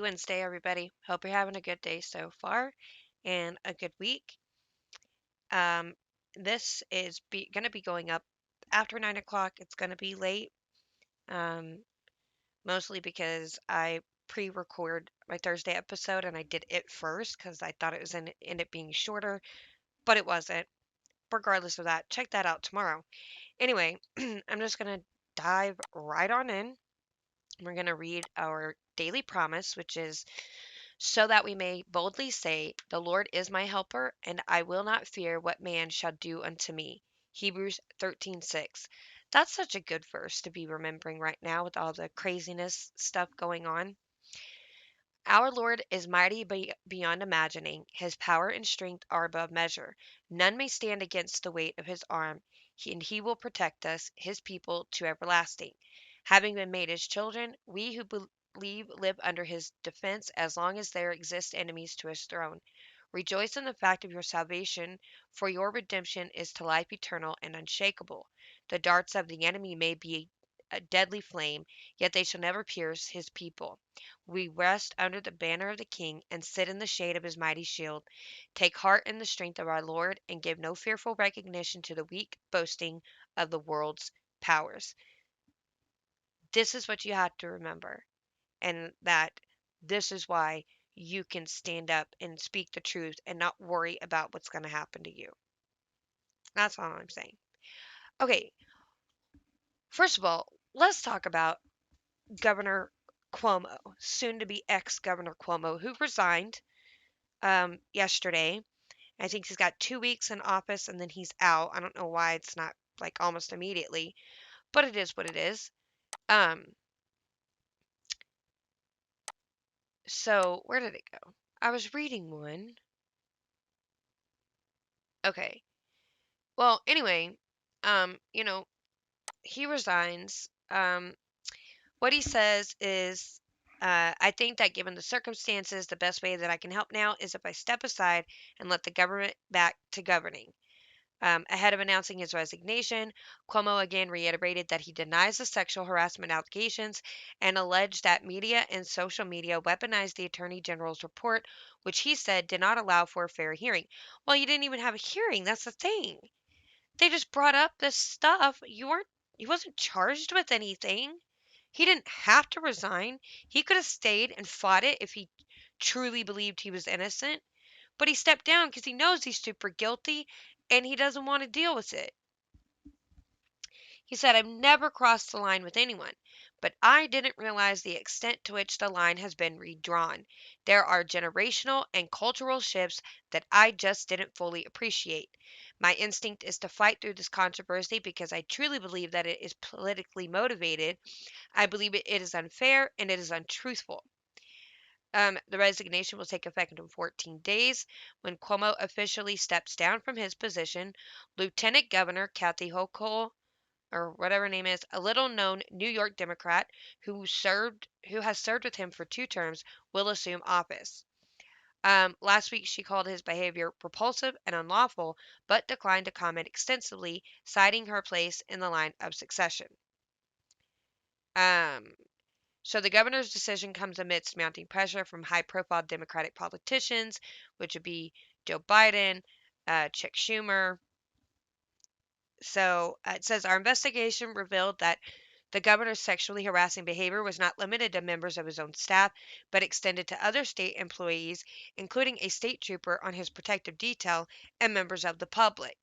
Wednesday, everybody. Hope you're having a good day so far and a good week. Um, this is going to be going up after 9 o'clock. It's going to be late, um, mostly because I pre record my Thursday episode and I did it first because I thought it was going to end up being shorter, but it wasn't. Regardless of that, check that out tomorrow. Anyway, I'm just going to dive right on in. We're going to read our daily promise, which is so that we may boldly say, The Lord is my helper, and I will not fear what man shall do unto me. Hebrews 13:6. That's such a good verse to be remembering right now with all the craziness stuff going on. Our Lord is mighty beyond imagining. His power and strength are above measure. None may stand against the weight of his arm, and he will protect us, his people, to everlasting. Having been made his children, we who believe live under his defense as long as there exist enemies to his throne. Rejoice in the fact of your salvation, for your redemption is to life eternal and unshakable. The darts of the enemy may be a deadly flame, yet they shall never pierce his people. We rest under the banner of the King and sit in the shade of his mighty shield. Take heart in the strength of our Lord and give no fearful recognition to the weak boasting of the world's powers. This is what you have to remember, and that this is why you can stand up and speak the truth and not worry about what's going to happen to you. That's all I'm saying. Okay, first of all, let's talk about Governor Cuomo, soon to be ex Governor Cuomo, who resigned yesterday. I think he's got 2 weeks in office and then he's out. I don't know why it's not like almost immediately, but it is what it is. Um, so where did it go? I was reading one. Okay. Well, anyway, you know, he resigns. What he says is, I think that given the circumstances, the best way that I can help now is if I step aside and let the government back to governing. Ahead of announcing his resignation, Cuomo again reiterated that he denies the sexual harassment allegations and alleged that media and social media weaponized the Attorney General's report, which he said did not allow for a fair hearing. Well, you didn't even have a hearing. That's the thing. They just brought up this stuff. He wasn't charged with anything. He didn't have to resign. He could have stayed and fought it if he truly believed he was innocent. But he stepped down because he knows he's super guilty and he doesn't want to deal with it. He said, I've never crossed the line with anyone, but I didn't realize the extent to which the line has been redrawn. There are generational and cultural shifts that I just didn't fully appreciate. My instinct is to fight through this controversy because I truly believe that it is politically motivated. I believe it is unfair and it is untruthful. The resignation will take effect in 14 days when Cuomo officially steps down from his position. Lieutenant Governor Kathy Hochul, or whatever her name is, a little-known New York Democrat who has served with him for 2 terms, will assume office. Last week, she called his behavior repulsive and unlawful, but declined to comment extensively, citing her place in the line of succession. Um, So the governor's decision comes amidst mounting pressure from high-profile Democratic politicians, which would be Joe Biden, Chuck Schumer. So it says our investigation revealed that the governor's sexually harassing behavior was not limited to members of his own staff, but extended to other state employees, including a state trooper on his protective detail and members of the public.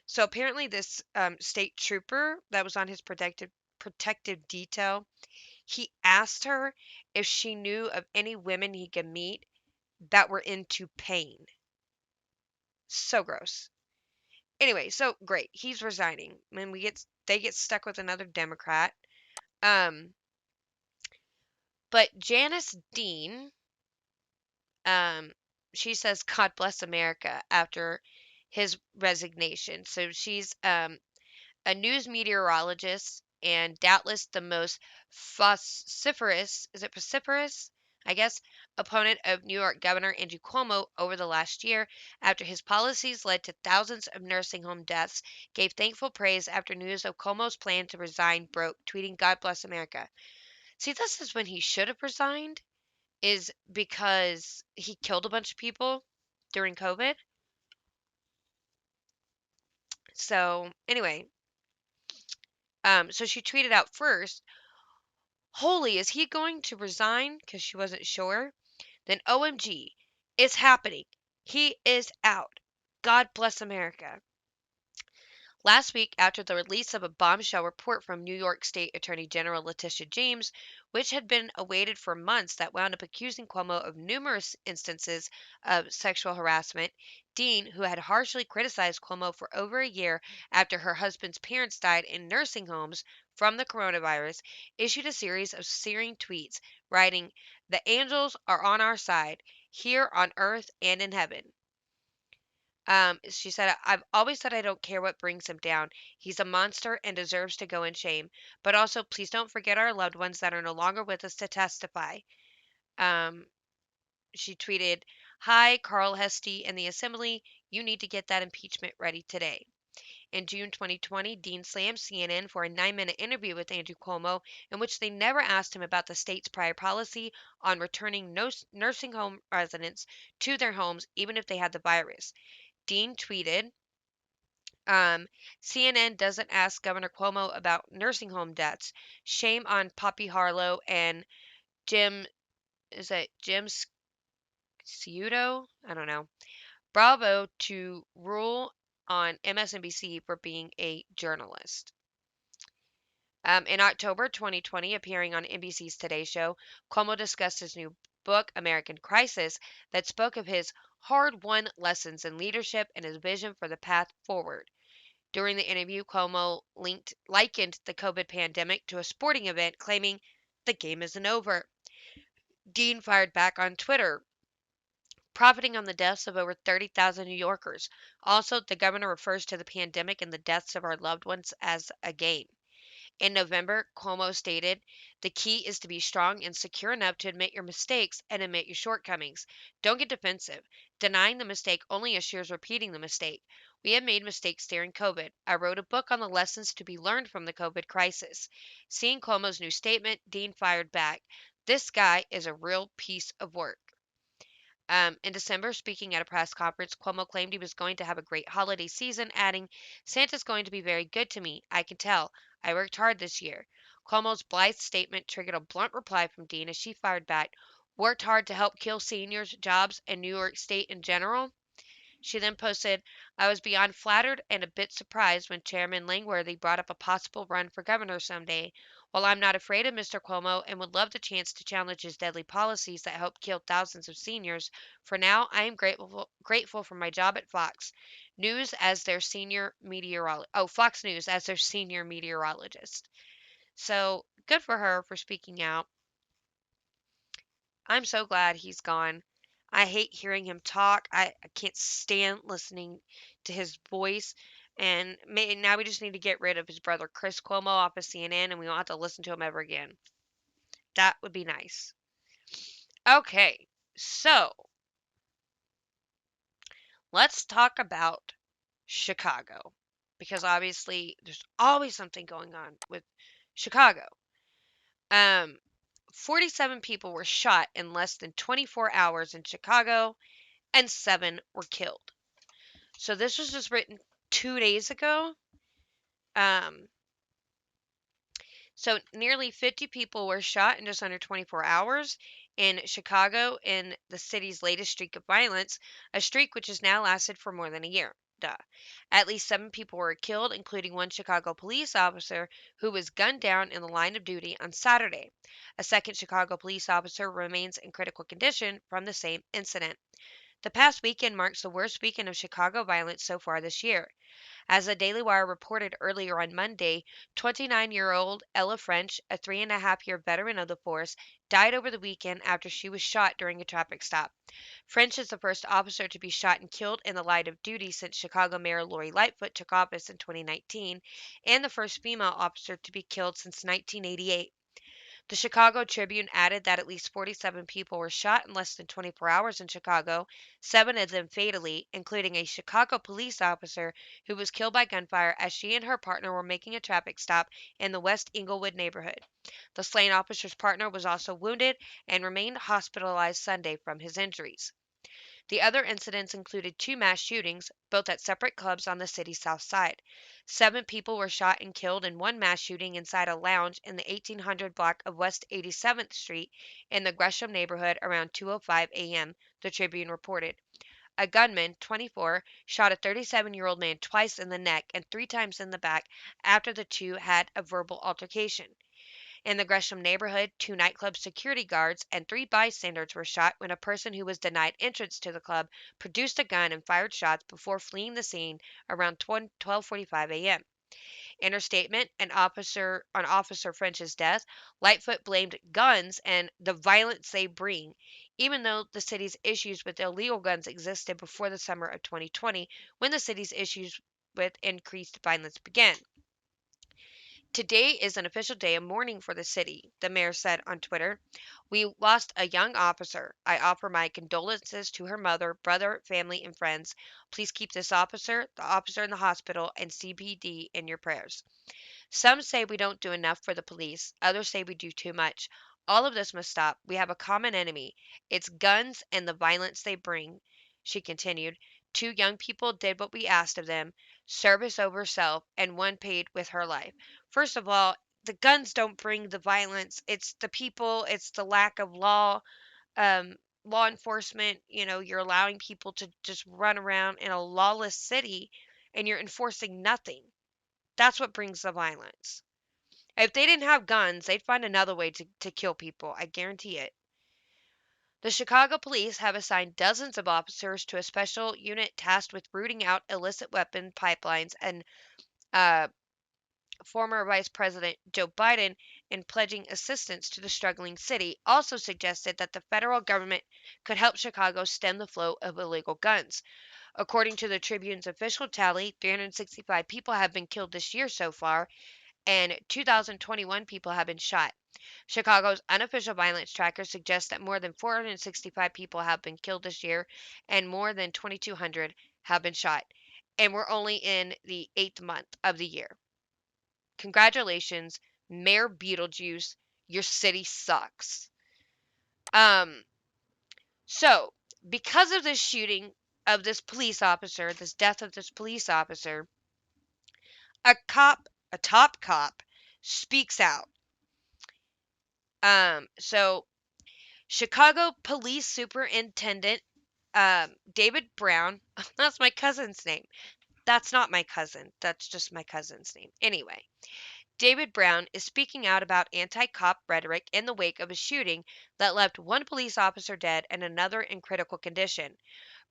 So apparently, this state trooper that was on his protective detail, he asked her if she knew of any women he could meet that were into pain. So gross. Anyway, so great. He's resigning. And they get stuck with another Democrat. Um, but Janice Dean, um, she says God bless America after his resignation. So she's a news meteorologist and doubtless the most vociferous, is it vociferous? I guess, opponent of New York Governor Andrew Cuomo over the last year after his policies led to thousands of nursing home deaths, gave thankful praise after news of Cuomo's plan to resign broke, tweeting, God bless America. See, this is when he should have resigned, is because he killed a bunch of people during COVID. So anyway, so she tweeted out first, "Holy, is he going to resign?" Because she wasn't sure. Then OMG, it's happening. He is out. God bless America. Last week, after the release of a bombshell report from New York State Attorney General Letitia James, which had been awaited for months, that wound up accusing Cuomo of numerous instances of sexual harassment, Dean, who had harshly criticized Cuomo for over a year after her husband's parents died in nursing homes from the coronavirus, issued a series of searing tweets, writing, "The angels are on our side, here on earth and in heaven." She said, "I've always said I don't care what brings him down. He's a monster and deserves to go in shame. But also, please don't forget our loved ones that are no longer with us to testify." Um, she tweeted, "Hi, Carl Hesty and the Assembly. You need to get that impeachment ready today." In June 2020, Dean slammed CNN for a 9-minute interview with Andrew Cuomo, in which they never asked him about the state's prior policy on returning nursing home residents to their homes, even if they had the virus. Dean tweeted, CNN doesn't ask Governor Cuomo about nursing home deaths. Shame on Poppy Harlow and Jim, is it Jim Ciuto? I don't know. Bravo to rule on MSNBC for being a journalist. In October 2020, appearing on NBC's Today Show, Cuomo discussed his new book, American Crisis, that spoke of his hard won lessons in leadership and his vision for the path forward. During the interview, Cuomo likened the COVID pandemic to a sporting event, claiming the game isn't over. Dean fired back on Twitter, profiting on the deaths of over 30,000 New Yorkers. Also, the governor refers to the pandemic and the deaths of our loved ones as a game. In November, Cuomo stated, "The key is to be strong and secure enough to admit your mistakes and admit your shortcomings. Don't get defensive. Denying the mistake only assures repeating the mistake. We have made mistakes during COVID. I wrote a book on the lessons to be learned from the COVID crisis." Seeing Cuomo's new statement, Dean fired back, "This guy is a real piece of work." In December, speaking at a press conference, Cuomo claimed he was going to have a great holiday season, adding, "Santa's going to be very good to me. I can tell. I worked hard this year." Cuomo's blithe statement triggered a blunt reply from Dean as she fired back, "Worked hard to help kill seniors' jobs and New York State in general?" She then posted, "I was beyond flattered and a bit surprised when Chairman Langworthy brought up a possible run for governor someday. While I'm not afraid of Mr. Cuomo and would love the chance to challenge his deadly policies that helped kill thousands of seniors, for now I am grateful for my job at Fox News as their senior meteorologist." So good for her for speaking out. I'm so glad he's gone. I hate hearing him talk. I can't stand listening to his voice. And now we just need to get rid of his brother Chris Cuomo off of CNN and we won't have to listen to him ever again. That would be nice. Okay, so let's talk about Chicago. Because obviously there's always something going on with Chicago. Um, 47 people were shot in less than 24 hours in Chicago and 7 were killed. So this was just written 2 days ago. Um, so nearly 50 people were shot in just under 24 hours in Chicago in the city's latest streak of violence, a streak which has now lasted for more than a year. Duh. At least 7 people were killed, including one Chicago police officer who was gunned down in the line of duty on Saturday. A second Chicago police officer remains in critical condition from the same incident. The past weekend marks the worst weekend of Chicago violence so far this year. As the Daily Wire reported earlier on Monday, 29-year-old Ella French, a 3.5-year veteran of the force, died over the weekend after she was shot during a traffic stop. French is the first officer to be shot and killed in the line of duty since Chicago Mayor Lori Lightfoot took office in 2019, and the first female officer to be killed since 1988. The Chicago Tribune added that at least 47 people were shot in less than 24 hours in Chicago, 7 of them fatally, including a Chicago police officer who was killed by gunfire as she and her partner were making a traffic stop in the West Englewood neighborhood. The slain officer's partner was also wounded and remained hospitalized Sunday from his injuries. The other incidents included 2 mass shootings, both at separate clubs on the city's south side. 7 people were shot and killed in one mass shooting inside a lounge in the 1800 block of West 87th Street in the Gresham neighborhood around 2:05 a.m., the Tribune reported. A gunman, 24, shot a 37-year-old man twice in the neck and 3 times in the back after the two had a verbal altercation. In the Gresham neighborhood, 2 nightclub security guards and 3 bystanders were shot when a person who was denied entrance to the club produced a gun and fired shots before fleeing the scene around 12:45 a.m. In her statement, on Officer French's death, Lightfoot blamed guns and the violence they bring, even though the city's issues with illegal guns existed before the summer of 2020, when the city's issues with increased violence began. Today is an official day of mourning for the city, the mayor said on Twitter. We lost a young officer. I offer my condolences to her mother, brother, family, and friends. Please keep this officer, the officer in the hospital, and CBD in your prayers. Some say we don't do enough for the police. Others say we do too much. All of this must stop. We have a common enemy. It's guns and the violence they bring. She continued. 2 young people did what we asked of them, service over self, and one paid with her life. First of all, the guns don't bring the violence. It's the people. It's the lack of um, law enforcement. You're allowing people to just run around in a lawless city, and you're enforcing nothing. That's what brings the violence. If they didn't have guns, they'd find another way to kill people. I guarantee it. The Chicago police have assigned dozens of officers to a special unit tasked with rooting out illicit weapon pipelines, and uh, former Vice President Joe Biden, in pledging assistance to the struggling city, also suggested that the federal government could help Chicago stem the flow of illegal guns. According to the Tribune's official tally, 365 people have been killed this year so far, and 2,021 people have been shot. Chicago's unofficial violence tracker suggests that more than 465 people have been killed this year and more than 2,200 have been shot. And we're only in the 8th month of the year. Congratulations, Mayor Beetlejuice. Your city sucks. Um, so, because of this shooting of this police officer, this death of this police officer, a top cop, speaks out. So Chicago Police Superintendent David Brown, that's my cousin's name. That's not my cousin. That's just my cousin's name. Anyway, David Brown is speaking out about anti cop rhetoric in the wake of a shooting that left one police officer dead and another in critical condition.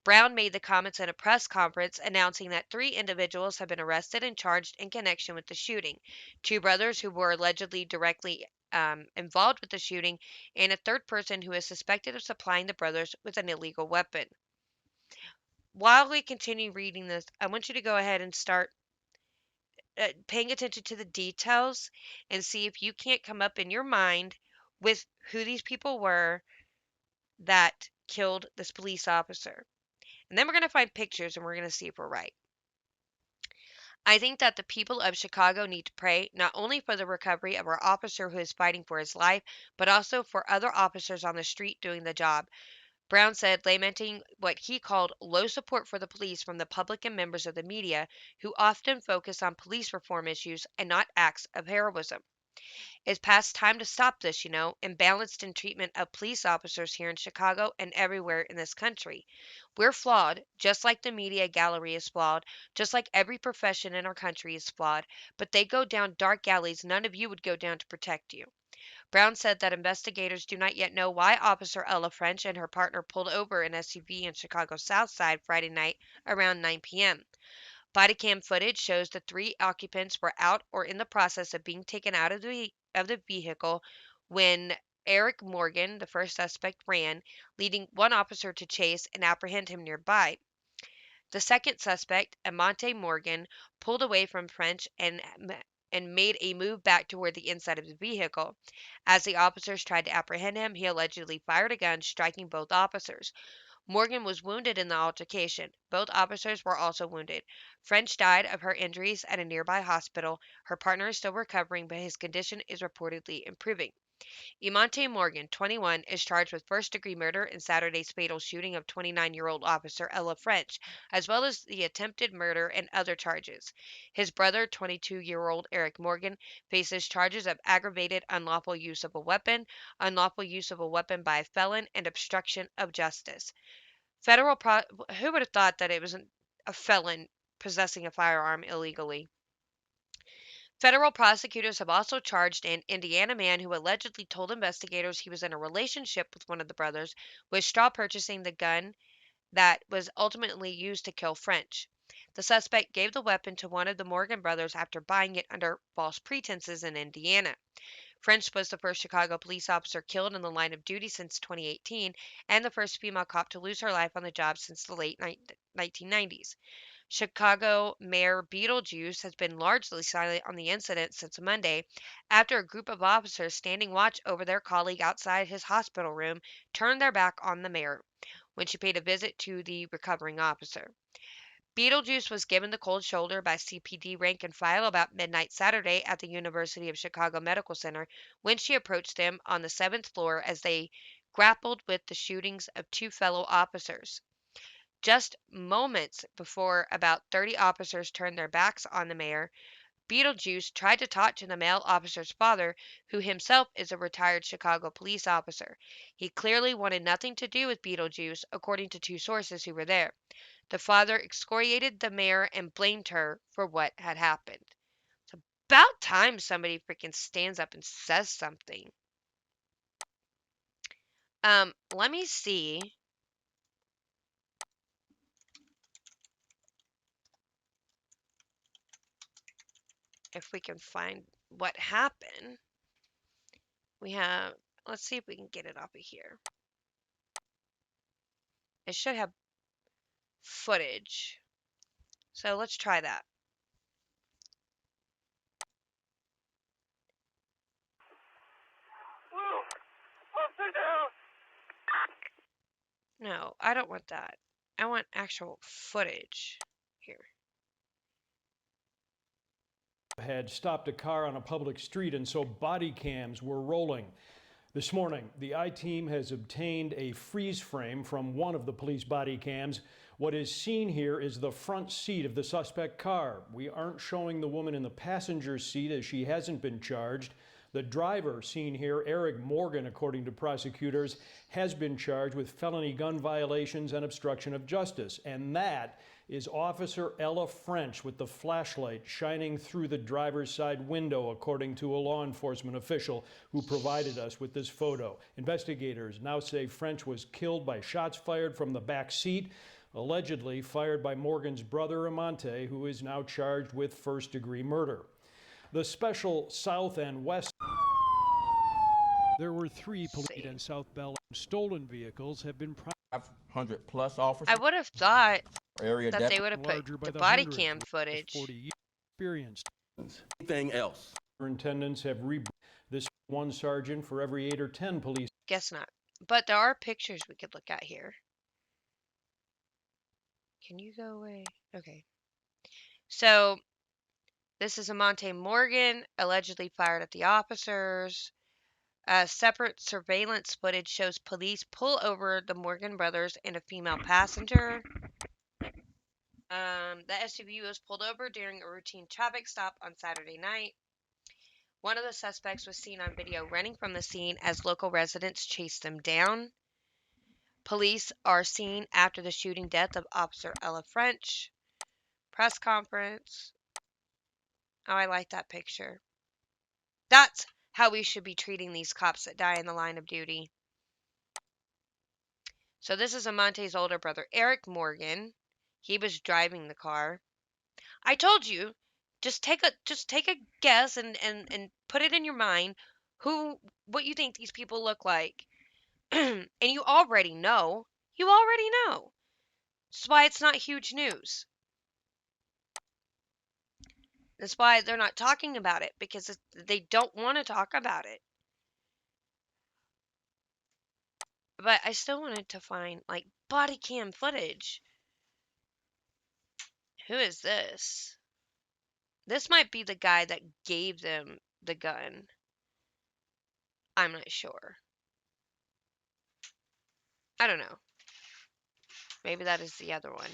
Brown made the comments in a press conference announcing that 3 individuals have been arrested and charged in connection with the shooting: 2 brothers who were allegedly directly involved with the shooting, and a third person who is suspected of supplying the brothers with an illegal weapon. While we continue reading this, I want you to go ahead and start paying attention to the details and see if you can't come up in your mind with who these people were that killed this police officer. And then we're going to find pictures and we're going to see if we're right. I think that the people of Chicago need to pray not only for the recovery of our officer who is fighting for his life, but also for other officers on the street doing the job. Brown said, lamenting what he called low support for the police from the public and members of the media who often focus on police reform issues and not acts of heroism. It's past time to stop this, imbalanced in treatment of police officers here in Chicago and everywhere in this country. We're flawed, just like the media gallery is flawed, just like every profession in our country is flawed, but they go down dark alleys none of you would go down to protect you. Brown said that investigators do not yet know why Officer Ella French and her partner pulled over an SUV in Chicago's South Side Friday night around 9 p.m. Body cam footage shows the 3 occupants were out or in the process of being taken out of the vehicle when Eric Morgan, the first suspect, ran, leading one officer to chase and apprehend him nearby. The second suspect, Amante Morgan, pulled away from French and and made a move back toward the inside of the vehicle. As the officers tried to apprehend him, he allegedly fired a gun, striking both officers. Morgan was wounded in the altercation. Both officers were also wounded. French died of her injuries at a nearby hospital. Her partner is still recovering, but his condition is reportedly improving. Imonte Morgan, 21, is charged with first-degree murder in Saturday's fatal shooting of 29-year-old officer Ella French, as well as the attempted murder and other charges. His brother, 22-year-old Eric Morgan, faces charges of aggravated unlawful use of a weapon by a felon, and obstruction of justice. Who would have thought that it was a felon possessing a firearm illegally? Federal prosecutors have also charged an Indiana man who allegedly told investigators he was in a relationship with one of the brothers with straw purchasing the gun that was ultimately used to kill French. The suspect gave the weapon to one of the Morgan brothers after buying it under false pretenses in Indiana. French was the first Chicago police officer killed in the line of duty since 2018 and the first female cop to lose her life on the job since the late 1990s. Chicago Mayor Beetlejuice has been largely silent on the incident since Monday after a group of officers standing watch over their colleague outside his hospital room turned their back on the mayor when she paid a visit to the recovering officer. Beetlejuice was given the cold shoulder by CPD rank and file about midnight Saturday at the University of Chicago Medical Center when she approached them on the 7th floor as they grappled with the shootings of two fellow officers. Just moments before about 30 officers turned their backs on the mayor, Beetlejuice tried to talk to the male officer's father, who himself is a retired Chicago police officer. He clearly wanted nothing to do with Beetlejuice, according to two sources who were there. The father excoriated the mayor and blamed her for what had happened. It's about time somebody freaking stands up and says something. Let me see if we can find what happened. Let's see if we can get it off of here. It should have footage. So let's try that. No, I don't want that. I want actual footage here. Had stopped a car on a public street, and so body cams were rolling. This morning, the I-Team has obtained a freeze frame from one of the police body cams. What is seen here is the front seat of the suspect car. We aren't showing the woman in the passenger seat as she hasn't been charged. The driver seen here, Eric Morgan, according to prosecutors, has been charged with felony gun violations and obstruction of justice. And that is Officer Ella French with the flashlight shining through the driver's side window, according to a law enforcement official who provided us with this photo. Investigators now say French was killed by shots fired from the back seat, allegedly fired by Morgan's brother Imonte, who is now charged with first-degree murder. The special South and West. There were 3 police and South Bell stolen vehicles have been 500 plus officers. I would have thought area that they would have put the body cam footage. 40 years experienced. Anything else? Superintendents have this one sergeant for every 8 or 10 police. Guess not. But there are pictures we could look at here. Can you go away? Okay. So, this is Imonte Morgan, allegedly fired at the officers. Separate surveillance footage shows police pull over the Morgan brothers and a female passenger. The SUV was pulled over during a routine traffic stop on Saturday night. One of the suspects was seen on video running from the scene as local residents chased them down. Police are seen after the shooting death of Officer Ella French. Press conference. Oh, I like that picture. That's how we should be treating these cops that die in the line of duty. So this is Imonte's older brother, Eric Morgan. He was driving the car. I told you, just take a guess and put it in your mind what you think these people look like. And you already know. You already know. That's why it's not huge news. That's why they're not talking about it, because they don't want to talk about it. But I still wanted to find like body cam footage. Who is this? This might be the guy that gave them the gun. I'm not sure. I don't know. Maybe that is the other one.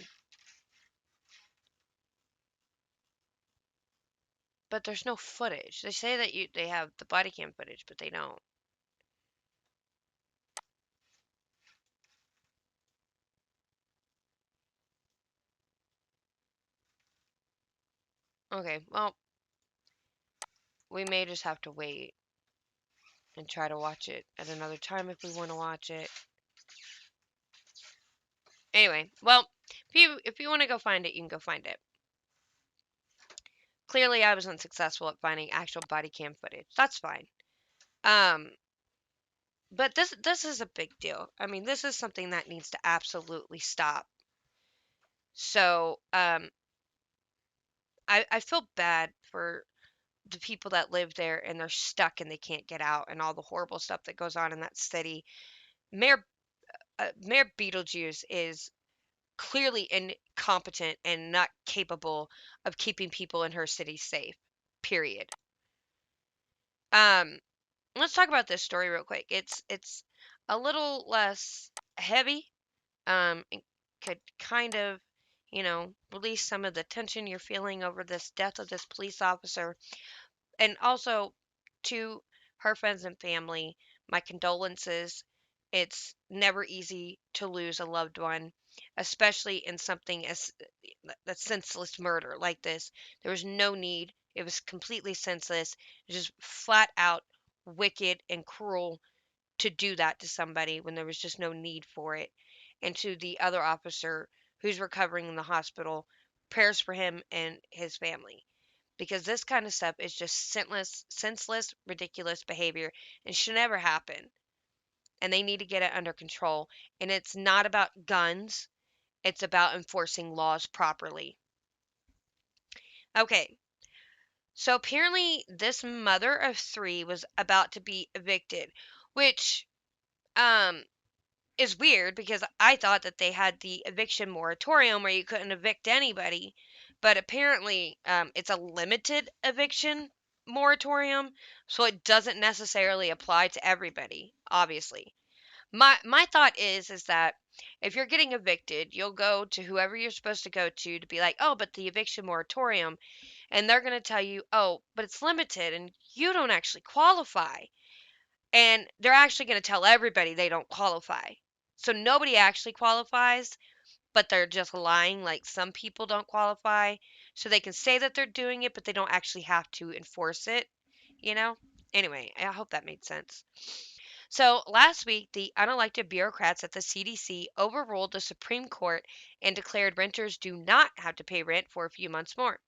But there's no footage. They say that they have the body cam footage, but they don't. Okay, well, we may just have to wait and try to watch it at another time if we want to watch it. Anyway, well, if you want to go find it, you can go find it. Clearly, I was unsuccessful at finding actual body cam footage. That's fine. Um, but this is a big deal. I mean, this is something that needs to absolutely stop. So, I feel bad for the people that live there and they're stuck and they can't get out and all the horrible stuff that goes on in that city. Mayor Mayor Beetlejuice is clearly incompetent and not capable of keeping people in her city safe. Period. Um, let's talk about this story real quick. It's a little less heavy. It could kind of, release some of the tension you're feeling over this death of this police officer. And also to her friends and family, my condolences. It's never easy to lose a loved one, especially in something as a senseless murder like this. There was no need. It was completely senseless. It was just flat out wicked and cruel to do that to somebody when there was just no need for it. And to the other officer who's recovering in the hospital, prayers for him and his family, because this kind of stuff is just senseless, ridiculous behavior and should never happen. And they need to get it under control. And it's not about guns, it's about enforcing laws properly. Okay, so apparently this mother of three was about to be evicted, which um is weird because I thought that they had the eviction moratorium where you couldn't evict anybody, but apparently it's a limited eviction moratorium, so it doesn't necessarily apply to everybody. Obviously, my thought is that if you're getting evicted, you'll go to whoever you're supposed to go to be like, oh, but the eviction moratorium, and they're going to tell you, oh, but it's limited and you don't actually qualify. And they're actually going to tell everybody they don't qualify. So nobody actually qualifies, but they're just lying like some people don't qualify. So they can say that they're doing it, but they don't actually have to enforce it, you know? Anyway, I hope that made sense. So last week, the unelected bureaucrats at the CDC overruled the Supreme Court and declared renters do not have to pay rent for a few months more.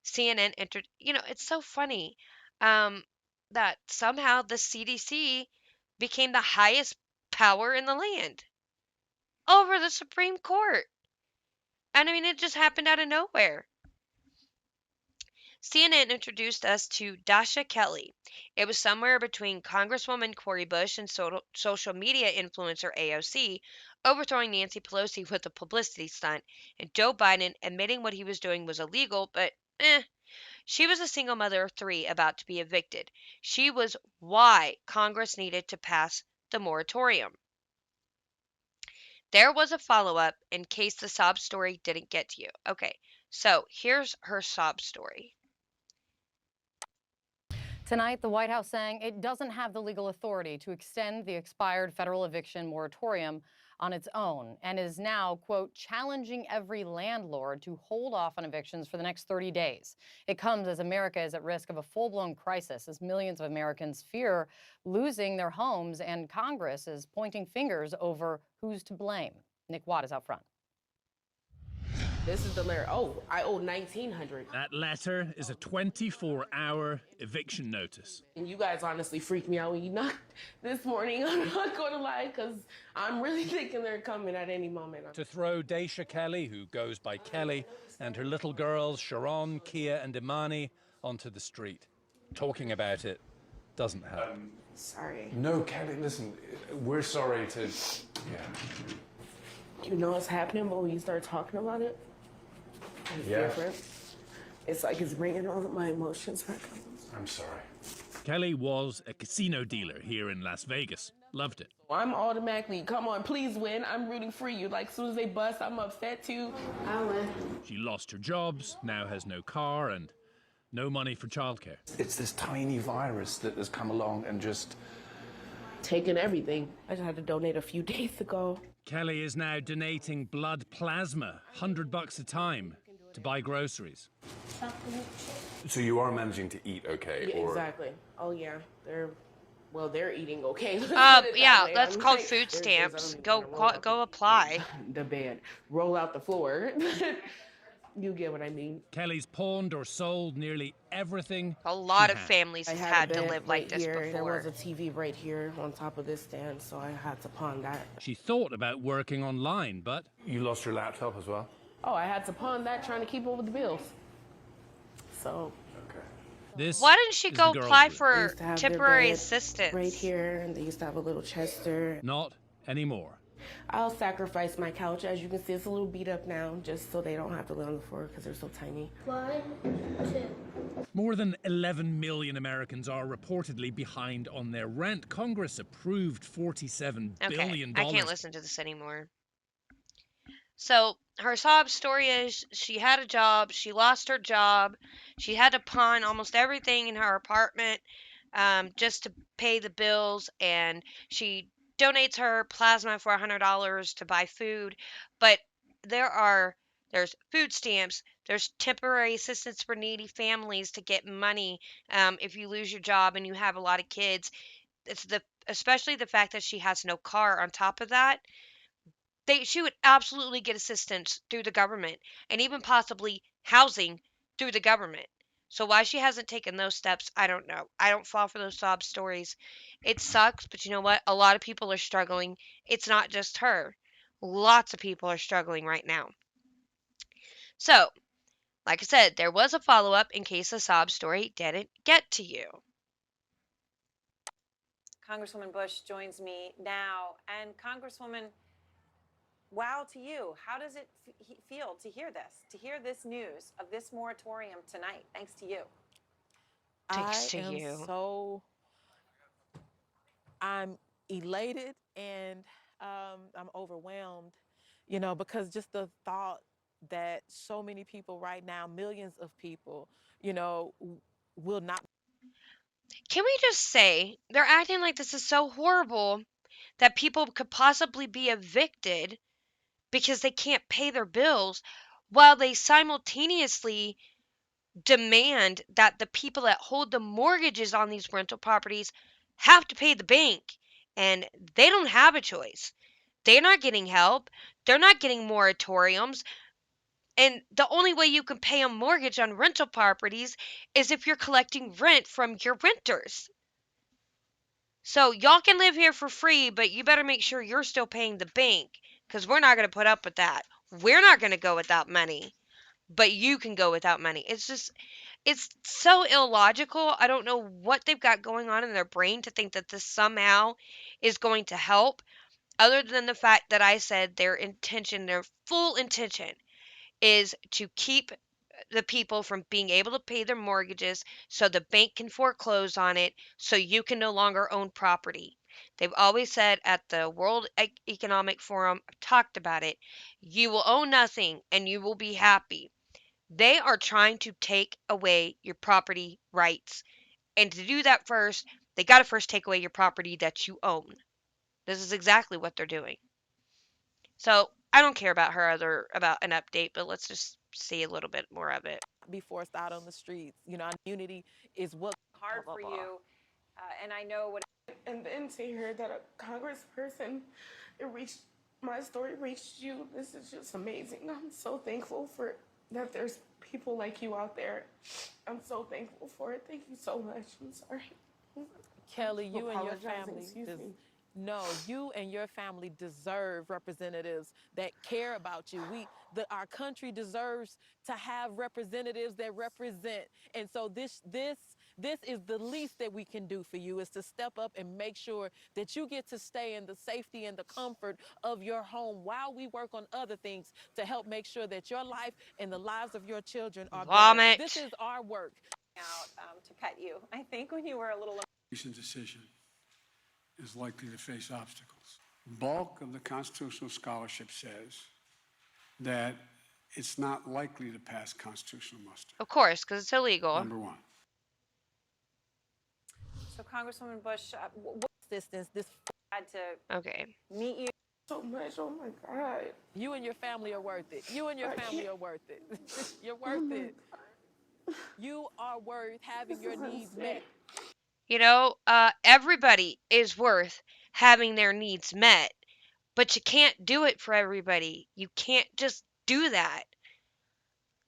CNN entered, it's so funny that somehow the CDC became the highest power in the land over the Supreme Court. And I mean, it just happened out of nowhere. CNN introduced us to Dasha Kelly. It was somewhere between Congresswoman Cori Bush and social media influencer AOC overthrowing Nancy Pelosi with a publicity stunt, and Joe Biden admitting what he was doing was illegal, but she was a single mother of three about to be evicted. She was why Congress needed to pass the moratorium. There was a follow up in case the sob story didn't get to you. Okay, so here's her sob story. Tonight, the White House saying it doesn't have the legal authority to extend the expired federal eviction moratorium on its own and is now, quote, challenging every landlord to hold off on evictions for the next 30 days. It comes as America is at risk of a full-blown crisis as millions of Americans fear losing their homes and Congress is pointing fingers over who's to blame. Nick Watt is out front. This is the letter. Oh, I owe $1,900. That letter is a 24-hour eviction notice. And you guys honestly freaked me out when you knocked this morning. I'm not going to lie, because I'm really thinking they're coming at any moment. To throw Daisha Kelly, who goes by Kelly, and her little girls, Sharon, Kia, and Imani, onto the street. Talking about it doesn't help. Sorry. No, Kelly, listen, we're sorry to. Yeah. You know what's happening, but when you start talking about it, it's different. It's like it's bringing all of my emotions back up. I'm sorry. Kelly was a casino dealer here in Las Vegas. Loved it. I'm automatically, come on, please win. I'm rooting for you. Like, as soon as they bust, I'm upset too. I win. She lost her jobs, now has no car, and no money for childcare. It's this tiny virus that has come along and just. Taking everything. I just had to donate a few days ago. Kelly is now donating blood plasma, $100 a time, to buy groceries. So you are managing to eat okay? Yeah, or... exactly. Oh, yeah. They're eating okay. Yeah, that's called food stamps. Go apply. The bed. Roll out the floor. You get what I mean. Kelly's pawned or sold nearly everything. A lot she of had. families have had to live like this here. There before. was a TV right here on top of this stand, so I had to pawn that. She thought about working online, but You lost your laptop as well? Oh, I had to pawn that trying to keep up with the bills. So. this Why didn't she is go the girl's apply room. They for used to have their temporary bed assistance? right here, and they used to have a little chest there. Not anymore. I'll sacrifice my couch. As you can see, it's a little beat up now, just so they don't have to lay on the floor because they're so tiny. 1, 2. More than 11 million Americans are reportedly behind on their rent. Congress approved $47 billion. I can't listen to this anymore. So her sob story is she had a job, she lost her job, she had to pawn almost everything in her apartment just to pay the bills, and she donates her plasma for $100 to buy food. But there's food stamps, there's temporary assistance for needy families to get money if you lose your job and you have a lot of kids. It's especially the fact that she has no car on top of that. She would absolutely get assistance through the government and even possibly housing through the government. So why she hasn't taken those steps, I don't know. I don't fall for those sob stories. It sucks, but you know what? A lot of people are struggling. It's not just her. Lots of people are struggling right now. So, like I said, there was a follow-up in case the sob story didn't get to you. Congresswoman Bush joins me now. And Congresswoman, wow to you. How does it feel to hear this news of this moratorium tonight? Thanks to you. Thanks to you. I'm elated and I'm overwhelmed, because just the thought that so many people right now, millions of people, will not. Can we just say they're acting like this is so horrible that people could possibly be evicted because they can't pay their bills, while they simultaneously demand that the people that hold the mortgages on these rental properties have to pay the bank, and they don't have a choice. They're not getting help. They're not getting moratoriums. And the only way you can pay a mortgage on rental properties is if you're collecting rent from your renters. So y'all can live here for free, but you better make sure you're still paying the bank, because we're not going to put up with that. We're not going to go without money, but you can go without money. It's so illogical. I don't know what they've got going on in their brain to think that this somehow is going to help, other than the fact that I said their full intention is to keep the people from being able to pay their mortgages so the bank can foreclose on it so you can no longer own property. They've always said at the World Economic Forum, talked about it, you will own nothing and you will be happy. They are trying to take away your property rights. And to do that first, they got to first take away your property that you own. This is exactly what they're doing. So I don't care about about an update, but let's just see a little bit more of it. Be forced out on the streets. Community is what Hard for you, and I know what. And then to hear that a congressperson, my story reached you, this is just amazing. I'm so thankful for that there's people like you out there. I'm so thankful for it. Thank you so much. I'm sorry. Kelly, you and your Apologizing, family excuse me. No, you and your family deserve representatives that care about you. Our country deserves to have representatives that represent. And so this is the least that we can do for you, is to step up and make sure that you get to stay in the safety and the comfort of your home while we work on other things to help make sure that your life and the lives of your children are better. This Vomit. is our work. Out to pet you. I think when you were a little. Recent decision is likely to face obstacles. Bulk of the constitutional scholarship says that it's not likely to pass constitutional muster. Of course, because it's illegal. Number one. So Congresswoman Bush, what Assistance, this had to Okay. meet you. So much. Oh my God. You and your family are worth it. You and your family are worth it. You're worth it. You are worth having your needs met. You know, everybody is worth having their needs met, but you can't do it for everybody. You can't just do that.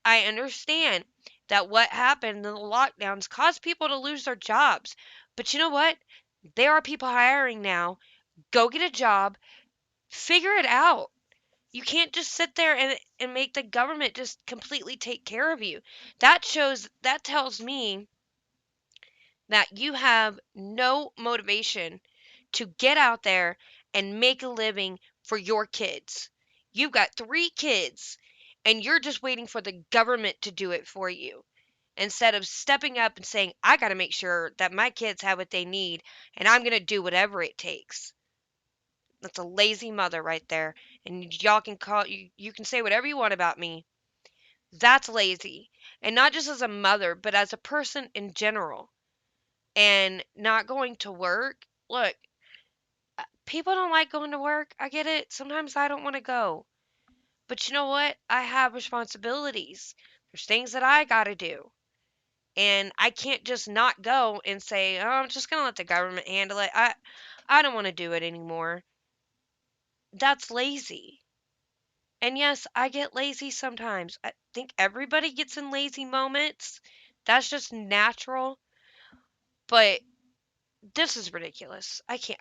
I understand that what happened in the lockdowns caused people to lose their jobs. But you know what? There are people hiring now. Go get a job, figure it out. You can't just sit there and make the government just completely take care of you. That tells me that you have no motivation to get out there and make a living for your kids. You've got 3 kids and you're just waiting for the government to do it for you instead of stepping up and saying, I got to make sure that my kids have what they need and I'm going to do whatever it takes. That's a lazy mother right there. And y'all can you can say whatever you want about me. That's lazy. And not just as a mother, but as a person in general. And not going to work. Look, people don't like going to work. I get it. Sometimes I don't want to go. But you know what? I have responsibilities. There's things that I got to do. And I can't just not go and say, "Oh, I'm just going to let the government handle it. I don't want to do it anymore." That's lazy. And yes, I get lazy sometimes. I think everybody gets in lazy moments. That's just natural. But this is ridiculous. I can't.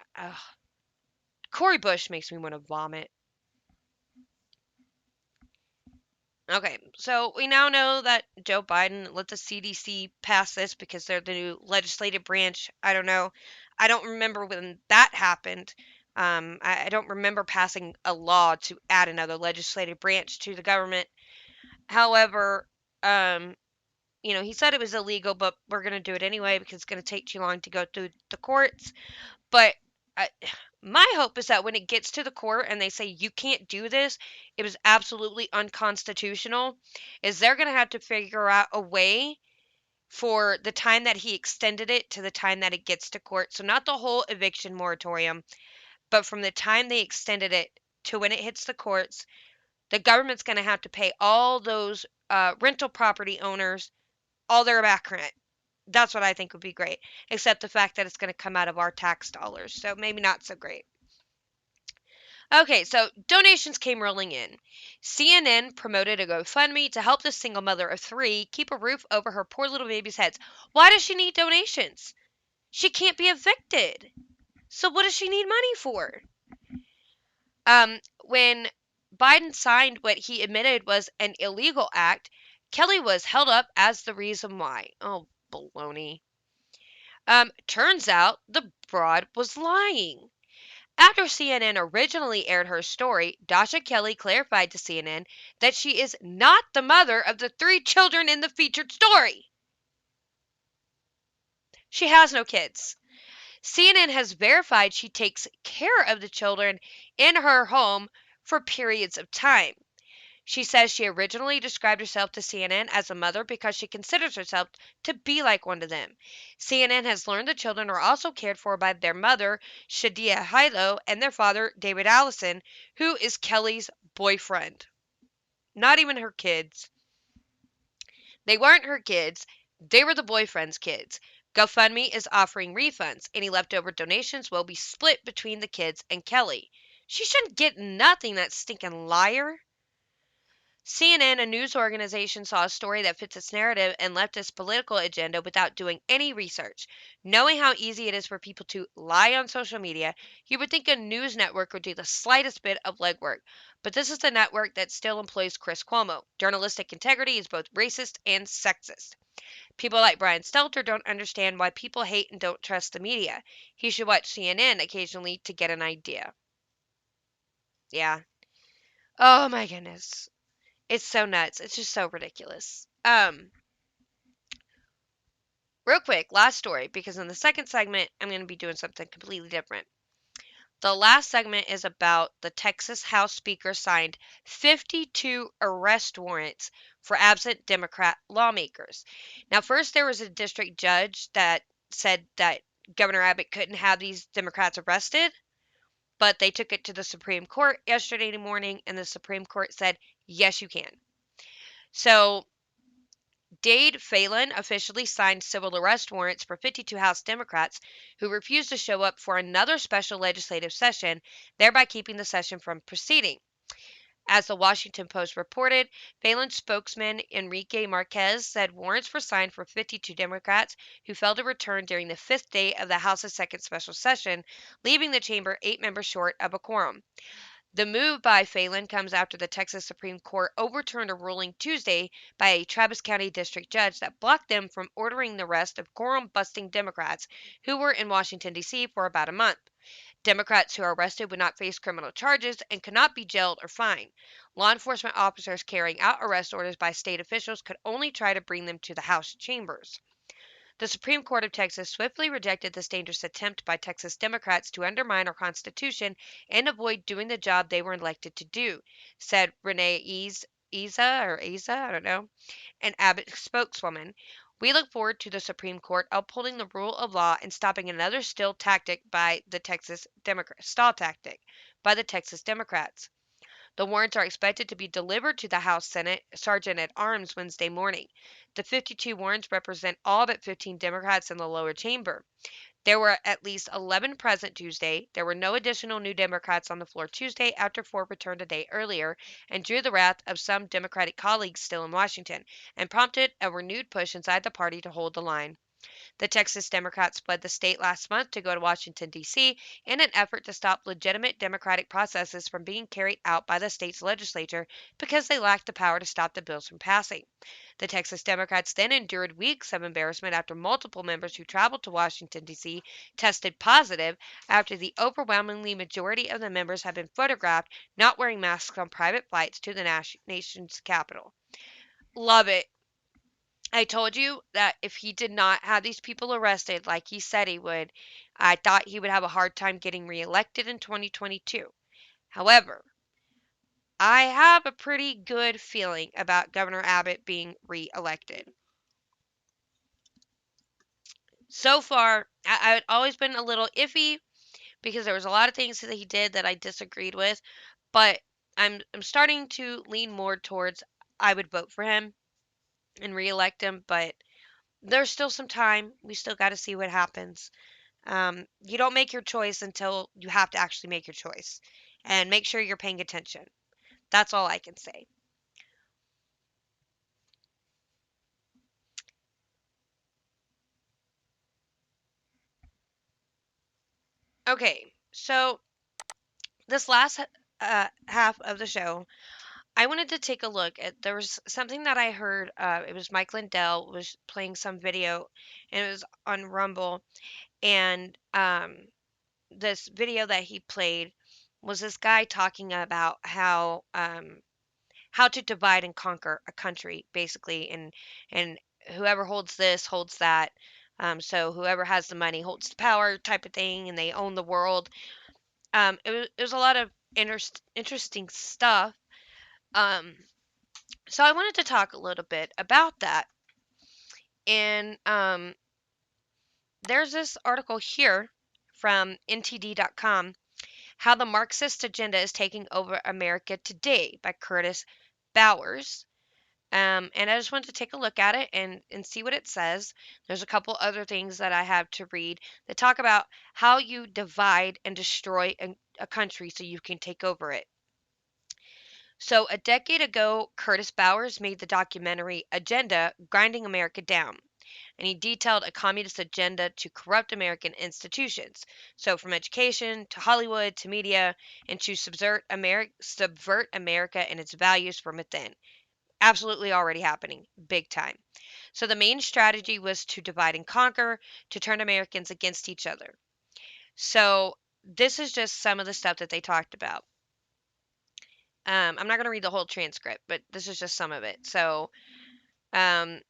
Cori Bush makes me want to vomit. Okay, so we now know that Joe Biden let the CDC pass this because they're the new legislative branch. I don't know. I don't remember when that happened. I don't remember passing a law to add another legislative branch to the government. However, he said it was illegal, but we're going to do it anyway because it's going to take too long to go through the courts. But I, my hope is that when it gets to the court and they say you can't do this, it was absolutely unconstitutional, is they're going to have to figure out a way for the time that he extended it to the time that it gets to court. So not the whole eviction moratorium, but from the time they extended it to when it hits the courts, the government's going to have to pay all those rental property owners all their back rent. That's what I think would be great, except the fact that it's going to come out of our tax dollars. So maybe not so great. Okay, so donations came rolling in. CNN promoted a GoFundMe to help this single mother of 3 keep a roof over her poor little baby's heads. Why does she need donations? She can't be evicted. So what does she need money for? When Biden signed what he admitted was an illegal act, Kelly was held up as the reason why. Oh, baloney. Turns out the broad was lying. After CNN originally aired her story, Dasha Kelly clarified to CNN that she is not the mother of the 3 children in the featured story. She has no kids. CNN has verified she takes care of the children in her home for periods of time. She says she originally described herself to CNN as a mother because she considers herself to be like one of them. CNN has learned the children are also cared for by their mother, Shadia Hilo, and their father, David Allison, who is Kelly's boyfriend. Not even her kids. They weren't her kids, they were the boyfriend's kids. GoFundMe is offering refunds. Any leftover donations will be split between the kids and Kelly. She shouldn't get nothing, that stinking liar. CNN, a news organization, saw a story that fits its narrative and leftist political agenda without doing any research. Knowing how easy it is for people to lie on social media, you would think a news network would do the slightest bit of legwork. But this is the network that still employs Chris Cuomo. Journalistic integrity is both racist and sexist. People like Brian Stelter don't understand why people hate and don't trust the media. He should watch CNN occasionally to get an idea. Yeah. Oh my goodness. It's so nuts. It's just so ridiculous. Real quick, last story, because in the second segment, I'm going to be doing something completely different. The last segment is about the Texas House Speaker signed 52 arrest warrants for absent Democrat lawmakers. Now, first, there was a district judge that said that Governor Abbott couldn't have these Democrats arrested, but they took it to the Supreme Court yesterday morning, and the Supreme Court said, yes, you can. So Dade Phelan officially signed civil arrest warrants for 52 House Democrats who refused to show up for another special legislative session, thereby keeping the session from proceeding. As the Washington Post reported, Phelan's spokesman Enrique Marquez said warrants were signed for 52 Democrats who failed to return during the fifth day of the House's second special session, leaving the chamber 8 members short of a quorum. The move by Phelan comes after the Texas Supreme Court overturned a ruling Tuesday by a Travis County district judge that blocked them from ordering the arrest of quorum-busting Democrats who were in Washington, D.C. for about a month. Democrats who are arrested would not face criminal charges and could not be jailed or fined. Law enforcement officers carrying out arrest orders by state officials could only try to bring them to the House chambers. The Supreme Court of Texas swiftly rejected this dangerous attempt by Texas Democrats to undermine our Constitution and avoid doing the job they were elected to do, said Renee Eza, I don't know, an Abbott spokeswoman. We look forward to the Supreme Court upholding the rule of law and stopping another stall tactic by the Texas Democrats. The warrants are expected to be delivered to the House Senate Sergeant at Arms Wednesday morning. The 52 warrants represent all but 15 Democrats in the lower chamber. There were at least 11 present Tuesday. There were no additional new Democrats on the floor Tuesday after 4 returned a day earlier and drew the wrath of some Democratic colleagues still in Washington and prompted a renewed push inside the party to hold the line. The Texas Democrats fled the state last month to go to Washington, D.C., in an effort to stop legitimate democratic processes from being carried out by the state's legislature because they lacked the power to stop the bills from passing. The Texas Democrats then endured weeks of embarrassment after multiple members who traveled to Washington, D.C. tested positive after the overwhelmingly majority of the members had been photographed not wearing masks on private flights to the nation's capital. Love it. I told you that if he did not have these people arrested like he said he would, I thought he would have a hard time getting reelected in 2022. However, I have a pretty good feeling about Governor Abbott being reelected. So far, I've always been a little iffy because there was a lot of things that he did that I disagreed with, but I'm starting to lean more towards I would vote for him and reelect him, but there's still some time. We still got to see what happens. You don't make your choice until you have to actually make your choice. And make sure you're paying attention. That's all I can say. Okay, so this last half of the show, I wanted to take a look at. There was something that I heard. It was Mike Lindell was playing some video, and it was on Rumble. And this video that he played was this guy talking about how to divide and conquer a country basically, and whoever holds this holds that, so whoever has the money holds the power type of thing, and they own the world. It was a lot of interesting stuff. um, so I wanted to talk a little bit about that, and there's this article here from ntd.com, how the Marxist agenda is taking over America today, by Curtis Bowers. And I just wanted to take a look at it and see what it says. There's a couple other things that I have to read that talk about how you divide and destroy a country so you can take over it. So, a decade ago, Curtis Bowers made the documentary Agenda Grinding America Down, and he detailed a communist agenda to corrupt American institutions. So, from education to Hollywood to media, and to subvert America and its values from within. Absolutely already happening, big time. So, the main strategy was to divide and conquer, to turn Americans against each other. So, this is just some of the stuff that they talked about. I'm not going to read the whole transcript, but this is just some of it. So, um,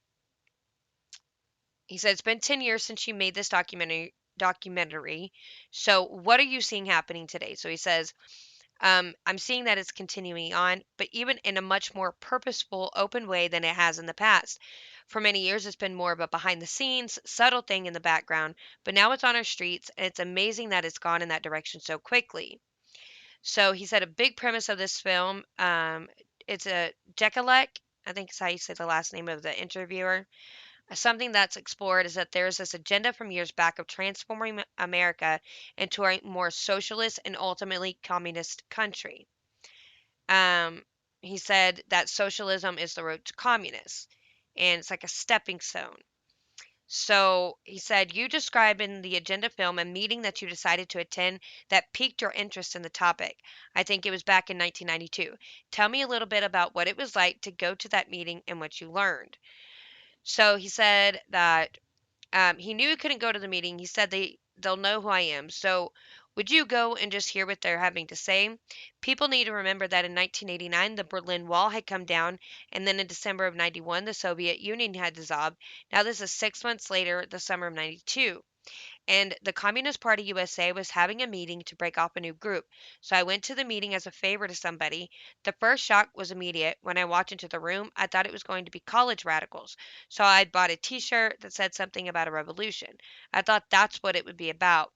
he said it's been 10 years since you made this documentary. So, what are you seeing happening today? So he says, I'm seeing that it's continuing on, but even in a much more purposeful, open way than it has in the past. For many years, it's been more of a behind the scenes, subtle thing in the background, but now it's on our streets, and it's amazing that it's gone in that direction so quickly. So he said a big premise of this film, it's a Jekalek, I think is how you say the last name of the interviewer. Something that's explored is that there's this agenda from years back of transforming America into a more socialist and ultimately communist country. Um, he said that socialism is the road to communists, and it's like a stepping stone. So he said, you describe in the agenda film a meeting that you decided to attend that piqued your interest in the topic. I think it was back in 1992. Tell me a little bit about what it was like to go to that meeting and what you learned. So he said that he knew he couldn't go to the meeting. He said they'll know who I am. So would you go and just hear what they're having to say? People need to remember that in 1989 the Berlin Wall had come down, and then in December of 91 the Soviet Union had dissolved. Now this is 6 months later, the summer of 92. And the Communist Party USA was having a meeting to break off a new group. So I went to the meeting as a favor to somebody. The first shock was immediate. When I walked into the room, I thought it was going to be college radicals. So I bought a t shirt that said something about a revolution. I thought that's what it would be about.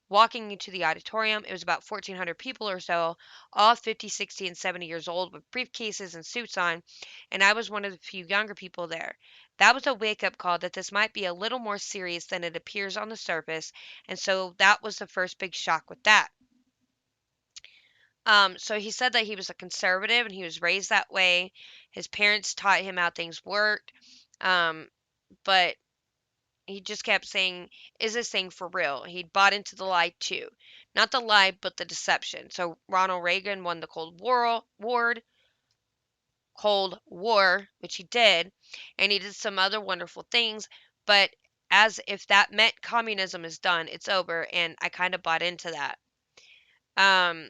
Walking into the auditorium, it was about 1,400 people or so, all 50, 60, and 70 years old with briefcases and suits on, and I was one of the few younger people there. That was a wake up call that this might be a little more serious than it appears on the surface, and so that was the first big shock with that. So he said that he was a conservative and he was raised that way. His parents taught him how things worked, but he just kept saying, is this thing for real? He'd bought into the lie too. Not the lie, but the deception. So Ronald Reagan won the Cold War, which he did, and he did some other wonderful things, but as if that meant communism is done, it's over, and I kind of bought into that. Um,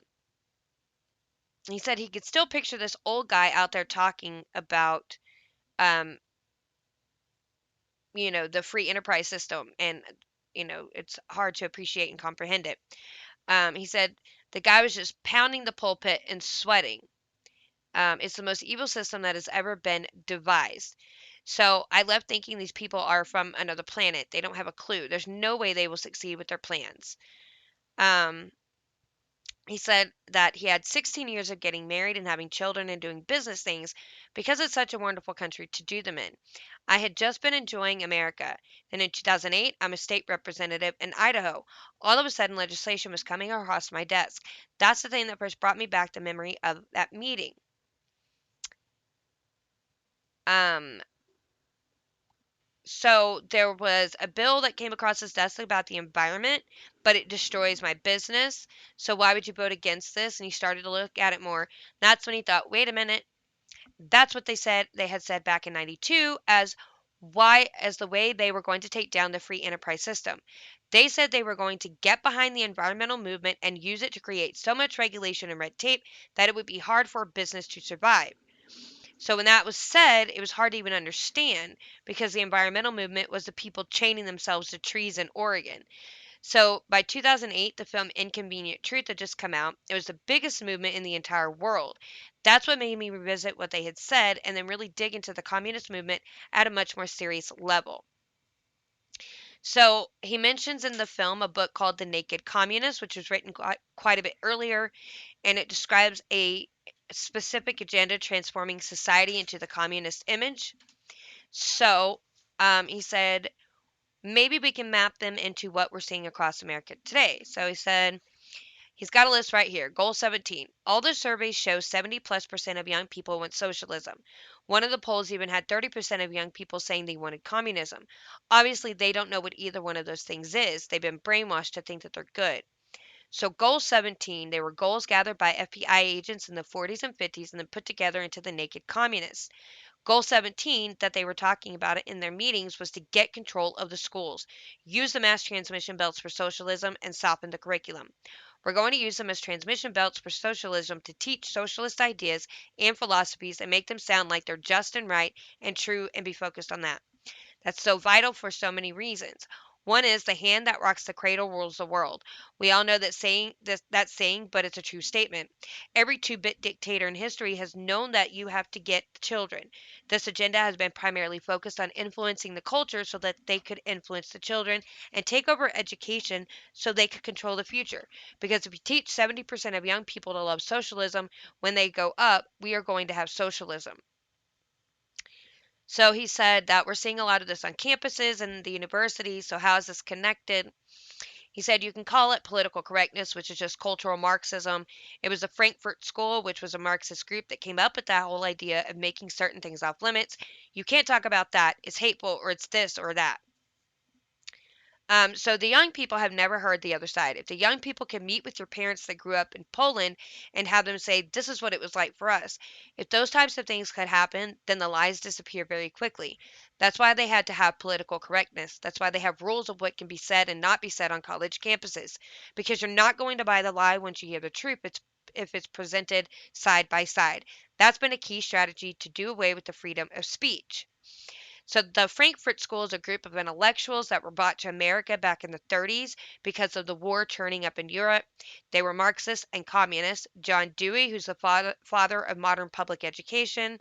he said he could still picture this old guy out there talking about, um, the free enterprise system, and it's hard to appreciate and comprehend it. He said the guy was just pounding the pulpit and sweating. It's the most evil system that has ever been devised. So I left thinking these people are from another planet. They don't have a clue. There's no way they will succeed with their plans. Um, he said that he had 16 years of getting married and having children and doing business things because it's such a wonderful country to do them in. I had just been enjoying America. Then in 2008, I'm a state representative in Idaho. All of a sudden, legislation was coming across my desk. That's the thing that first brought me back the memory of that meeting. Um, so there was a bill that came across his desk about the environment, but it destroys my business. So why would you vote against this? And he started to look at it more. That's when he thought, wait a minute, that's what they had said back in 92 as the way they were going to take down the free enterprise system. They said they were going to get behind the environmental movement and use it to create so much regulation and red tape that it would be hard for a business to survive. So when that was said, it was hard to even understand because the environmental movement was the people chaining themselves to trees in Oregon. So by 2008, the film Inconvenient Truth had just come out. It was the biggest movement in the entire world. That's what made me revisit what they had said and then really dig into the communist movement at a much more serious level. So he mentions in the film a book called The Naked Communist, which was written quite a bit earlier, and it describes a specific agenda transforming society into the communist image. So he said, maybe we can map them into what we're seeing across America today. So he said, He's got a list right here. Goal 17. All the surveys show 70+% of young people want socialism. One of the polls even had 30% of young people saying they wanted communism. Obviously, they don't know what either one of those things is. They've been brainwashed to think that they're good. So, Goal 17, they were goals gathered by FBI agents in the 40s and 50s and then put together into the Naked Communists. Goal 17 that they were talking about in their meetings was to get control of the schools, use the mass transmission belts for socialism, and soften the curriculum. We're going to use them as transmission belts for socialism to teach socialist ideas and philosophies and make them sound like they're just and right and true and be focused on that. That's so vital for so many reasons. One is the hand that rocks the cradle rules the world. We all know that saying, but it's a true statement. Every two-bit dictator in history has known that you have to get the children. This agenda has been primarily focused on influencing the culture so that they could influence the children and take over education so they could control the future. Because if you teach 70% of young people to love socialism when they go up, we are going to have socialism. So he said that we're seeing a lot of this on campuses and the university. So, how is this connected? He said you can call it political correctness, which is just cultural Marxism. It was the Frankfurt School, which was a Marxist group that came up with that whole idea of making certain things off limits. You can't talk about that. It's hateful or it's this or that. So the young people have never heard the other side. If the young people can meet with your parents that grew up in Poland and have them say, this is what it was like for us, if those types of things could happen, then the lies disappear very quickly. That's why they had to have political correctness. That's why they have rules of what can be said and not be said on college campuses. Because you're not going to buy the lie once you hear the truth. If it's presented side by side. That's been a key strategy to do away with the freedom of speech. So the Frankfurt School is a group of intellectuals that were brought to America back in the 30s because of the war turning up in Europe. They were Marxists and communists. John Dewey, who's the father of modern public education,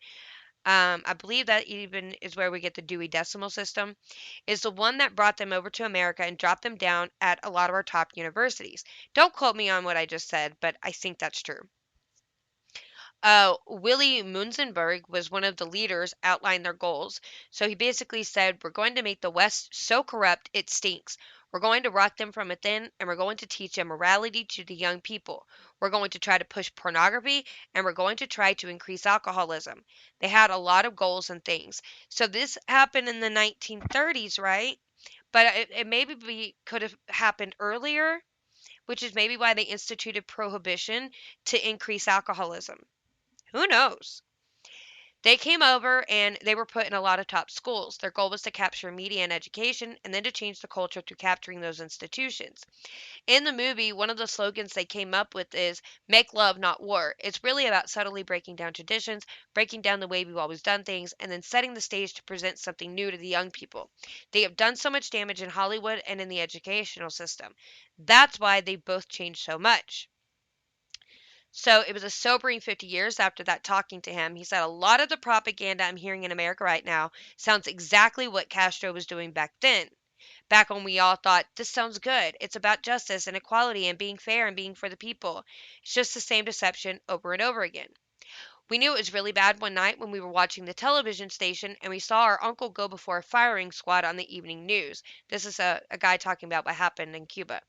I believe that even is where we get the Dewey Decimal System, is the one that brought them over to America and dropped them down at a lot of our top universities. Don't quote me on what I just said, but I think that's true. Willie Munzenberg was one of the leaders, outlined their goals. So he basically said, we're going to make the West so corrupt it stinks. We're going to rot them from within, and we're going to teach immorality to the young people. We're going to try to push pornography, and we're going to try to increase alcoholism. They had a lot of goals and things. So this happened in the 1930s, right? But it could have happened earlier, which is maybe why they instituted prohibition to increase alcoholism. Who knows? They came over and they were put in a lot of top schools. Their goal was to capture media and education and then to change the culture through capturing those institutions. In the movie, one of the slogans they came up with is make love, not war. It's really about subtly breaking down traditions, breaking down the way we've always done things, and then setting the stage to present something new to the young people. They have done so much damage in Hollywood and in the educational system. That's why they both changed so much. So it was a sobering 50 years after that talking to him. He said, a lot of the propaganda I'm hearing in America right now sounds exactly what Castro was doing back then. Back when we all thought, this sounds good. It's about justice and equality and being fair and being for the people. It's just the same deception over and over again. We knew it was really bad one night when we were watching the television station and we saw our uncle go before a firing squad on the evening news. This is a guy talking about what happened in Cuba.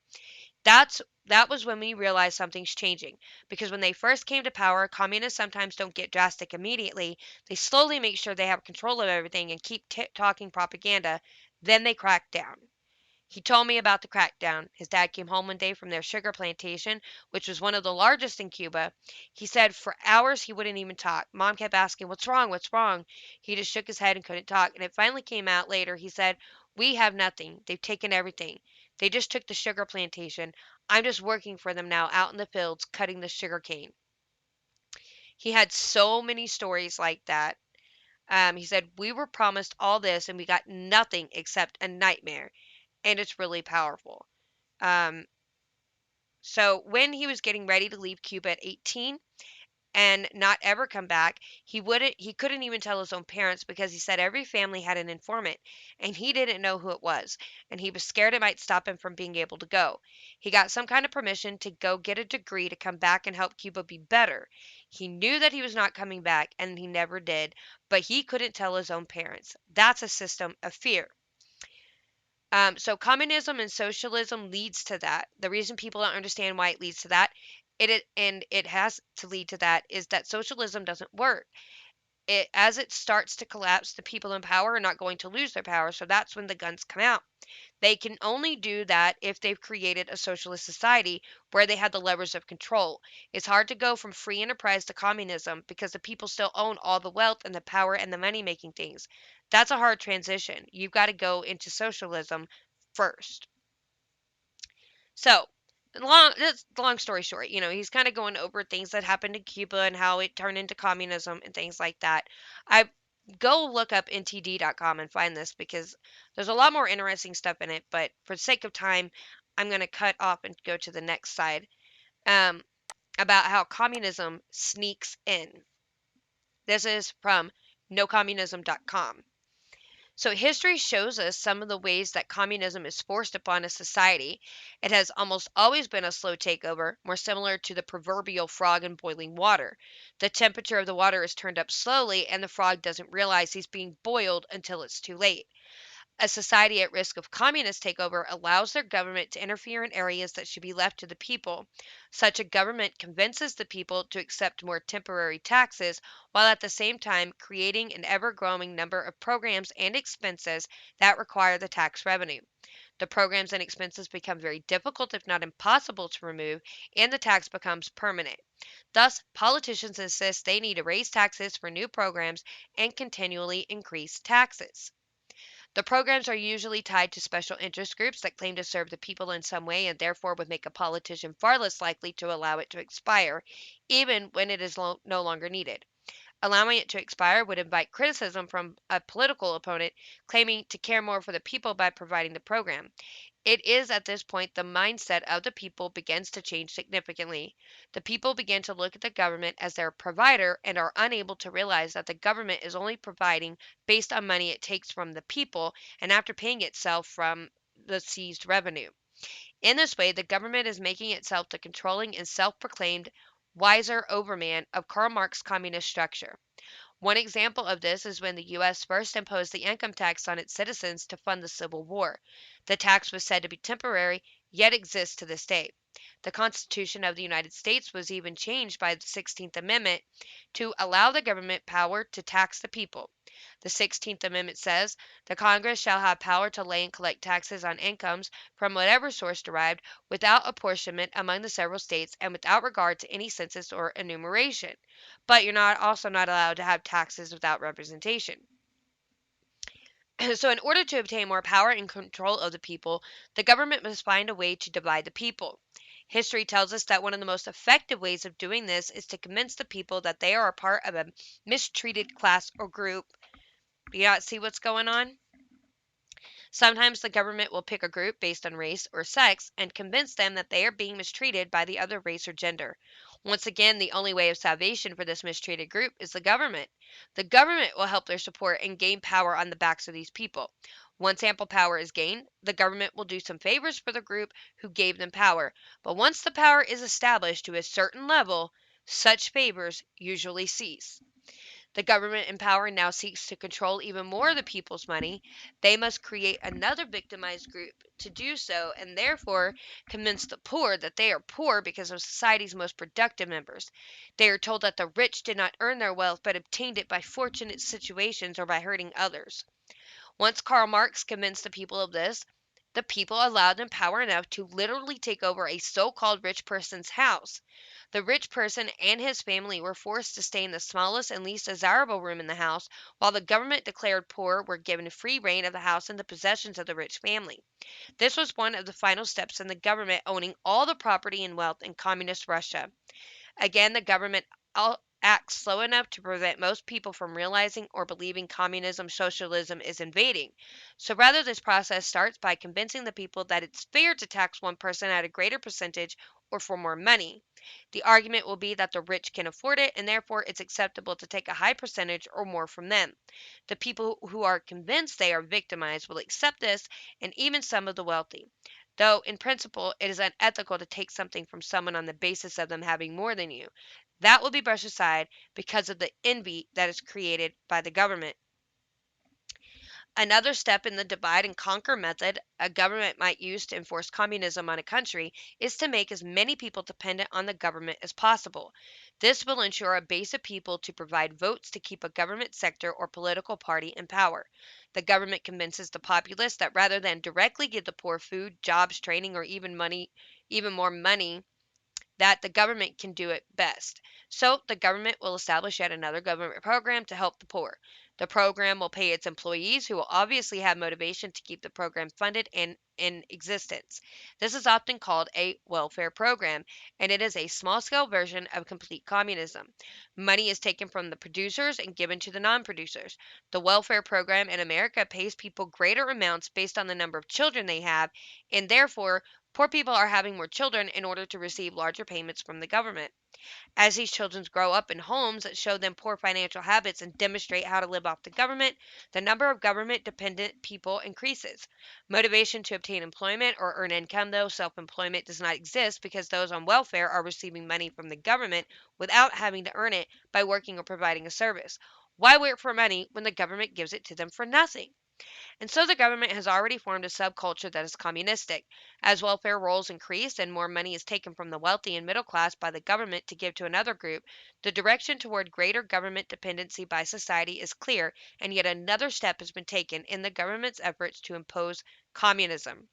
That was when we realized something's changing. Because when they first came to power, communists sometimes don't get drastic immediately. They slowly make sure they have control of everything and keep talking propaganda. Then they crack down. He told me about the crackdown. His dad came home one day from their sugar plantation, which was one of the largest in Cuba. He said for hours he wouldn't even talk. Mom kept asking, what's wrong? What's wrong? He just shook his head and couldn't talk. And it finally came out later. He said, we have nothing. They've taken everything. They just took the sugar plantation. I'm just working for them now out in the fields cutting the sugar cane. He had so many stories like that. He said, we were promised all this and we got nothing except a nightmare. And it's really powerful. Um, so when he was getting ready to leave Cuba at 18 and not ever come back, he couldn't even tell his own parents because he said every family had an informant and he didn't know who it was and he was scared it might stop him from being able to go. He got some kind of permission to go get a degree to come back and help Cuba be better. He knew that he was not coming back and he never did, but he couldn't tell his own parents. That's a system of fear. So communism and socialism leads to that. The reason people don't understand why it leads to that, and it has to lead to that, is that socialism doesn't work. As it starts to collapse, the people in power are not going to lose their power, so that's when the guns come out. They can only do that if they've created a socialist society where they have the levers of control. It's hard to go from free enterprise to communism because the people still own all the wealth and the power and the money making things. That's a hard transition. You've got to go into socialism first. So, long story short, he's kind of going over things that happened in Cuba and how it turned into communism and things like that. I Go look up ntd.com and find this because there's a lot more interesting stuff in it, but for the sake of time, I'm going to cut off and go to the next side um, about how communism sneaks in. This is from nocommunism.com. So, history shows us some of the ways that communism is forced upon a society. It has almost always been a slow takeover, more similar to the proverbial frog in boiling water. The temperature of the water is turned up slowly, and the frog doesn't realize he's being boiled until it's too late. A society at risk of communist takeover allows their government to interfere in areas that should be left to the people. Such a government convinces the people to accept more temporary taxes, while at the same time creating an ever growing number of programs and expenses that require the tax revenue. The programs and expenses become very difficult, if not impossible, to remove, and the tax becomes permanent. Thus, politicians insist they need to raise taxes for new programs and continually increase taxes. The programs are usually tied to special interest groups that claim to serve the people in some way and therefore would make a politician far less likely to allow it to expire, even when it is no longer needed. Allowing it to expire would invite criticism from a political opponent claiming to care more for the people by providing the program. It is at this point the mindset of the people begins to change significantly. The people begin to look at the government as their provider and are unable to realize that the government is only providing based on money it takes from the people and after paying itself from the seized revenue. In this way, the government is making itself the controlling and self proclaimed wiser overman of Karl Marx's communist structure. One example of this is when the U.S. first imposed the income tax on its citizens to fund the Civil War. The tax was said to be temporary, yet exists to this day. The Constitution of the United States was even changed by the 16th Amendment to allow the government power to tax the people. The 16th Amendment says the Congress shall have power to lay and collect taxes on incomes from whatever source derived without apportionment among the several states and without regard to any census or enumeration. But you're not allowed to have taxes without representation. So in order to obtain more power and control of the people, the government must find a way to divide the people. History tells us that one of the most effective ways of doing this is to convince the people that they are a part of a mistreated class or group. You not see what's going on? Sometimes the government will pick a group based on race or sex and convince them that they are being mistreated by the other race or gender. Once again, the only way of salvation for this mistreated group is the government. The government will help their support and gain power on the backs of these people. Once ample power is gained, the government will do some favors for the group who gave them power. But once the power is established to a certain level, such favors usually cease. The government in power now seeks to control even more of the people's money. They must create another victimized group to do so and therefore convince the poor that they are poor because of society's most productive members. They are told that the rich did not earn their wealth but obtained it by fortunate situations or by hurting others. Once Karl Marx convinced the people of this, the people allowed them power enough to literally take over a so called rich person's house. The rich person and his family were forced to stay in the smallest and least desirable room in the house, while the government declared poor were given free reign of the house and the possessions of the rich family. This was one of the final steps in the government owning all the property and wealth in communist Russia. Again, the government acts slow enough to prevent most people from realizing or believing communism socialism is invading. So rather, this process starts by convincing the people that it's fair to tax one person at a greater percentage or for more money. The argument will be that the rich can afford it and therefore it's acceptable to take a high percentage or more from them. The people who are convinced they are victimized will accept this, and even some of the wealthy. Though, in principle, it is unethical to take something from someone on the basis of them having more than you. That will be brushed aside because of the envy that is created by the government. Another step in the divide and conquer method a government might use to enforce communism on a country is to make as many people dependent on the government as possible. This will ensure a base of people to provide votes to keep a government sector or political party in power. The government convinces the populace that rather than directly give the poor food, jobs, training, or even more money, that the government can do it best. So the government will establish yet another government program to help the poor. The program will pay its employees, who will obviously have motivation to keep the program funded and in existence. This is often called a welfare program, and it is a small scale version of complete communism. Money is taken from the producers and given to the non producers. The welfare program in America pays people greater amounts based on the number of children they have, and therefore poor people are having more children in order to receive larger payments from the government. As these children grow up in homes that show them poor financial habits and demonstrate how to live off the government, the number of government dependent people increases. Motivation to obtain employment or earn income, though self employment does not exist because those on welfare are receiving money from the government without having to earn it by working or providing a service. Why work for money when the government gives it to them for nothing? And so the government has already formed a subculture that is communistic. As welfare rolls increase and more money is taken from the wealthy and middle class by the government to give to another group, the direction toward greater government dependency by society is clear, and yet another step has been taken in the government's efforts to impose communism.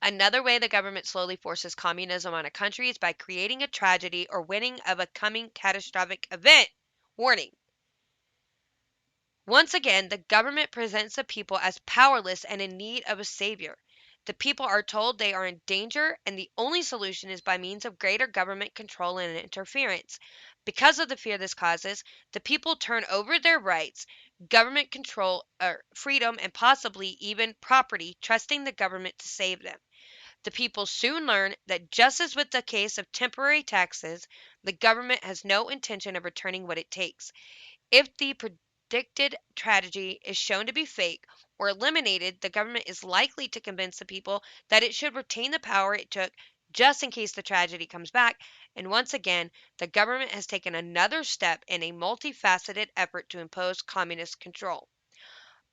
Another way the government slowly forces communism on a country is by creating a tragedy or winning of a coming catastrophic event. Warning. Once again, the government presents the people as powerless and in need of a savior. The people are told they are in danger, and the only solution is by means of greater government control and interference. Because of the fear this causes, the people turn over their rights, government control, or freedom, and possibly even property, trusting the government to save them. The people soon learn that just as with the case of temporary taxes, the government has no intention of returning what it takes. If the predicted tragedy is shown to be fake or eliminated, the government is likely to convince the people that it should retain the power it took just in case the tragedy comes back. And once again, the government has taken another step in a multifaceted effort to impose communist control.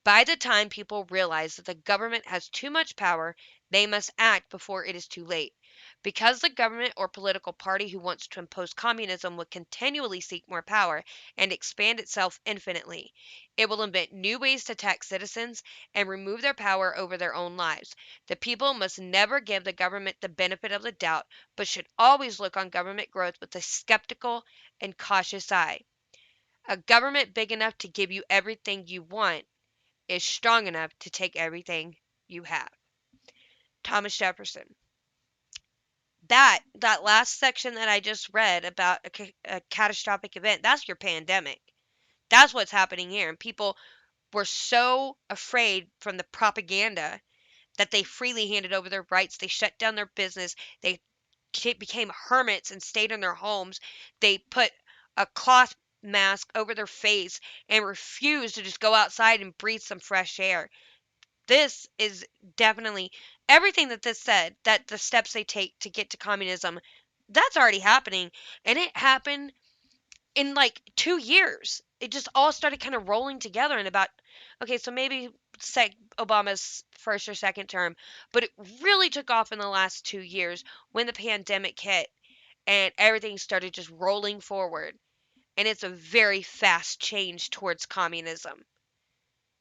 By the time people realize that the government has too much power, they must act before it is too late. Because the government or political party who wants to impose communism will continually seek more power and expand itself infinitely. It will invent new ways to tax citizens and remove their power over their own lives. The people must never give the government the benefit of the doubt, but should always look on government growth with a skeptical and cautious eye. A government big enough to give you everything you want is strong enough to take everything you have. Thomas Jefferson. That last section that I just read about a catastrophic event, that's your pandemic. That's what's happening here. And people were so afraid from the propaganda that they freely handed over their rights. They shut down their business. They became hermits and stayed in their homes. They put a cloth mask over their face and refused to just go outside and breathe some fresh air. This is definitely everything that this said, that the steps they take to get to communism, that's already happening. And it happened in like 2 years. It just all started kind of rolling together in about, okay, so maybe Obama's first or second term, but it really took off in the last 2 years when the pandemic hit and everything started just rolling forward. And it's a very fast change towards communism.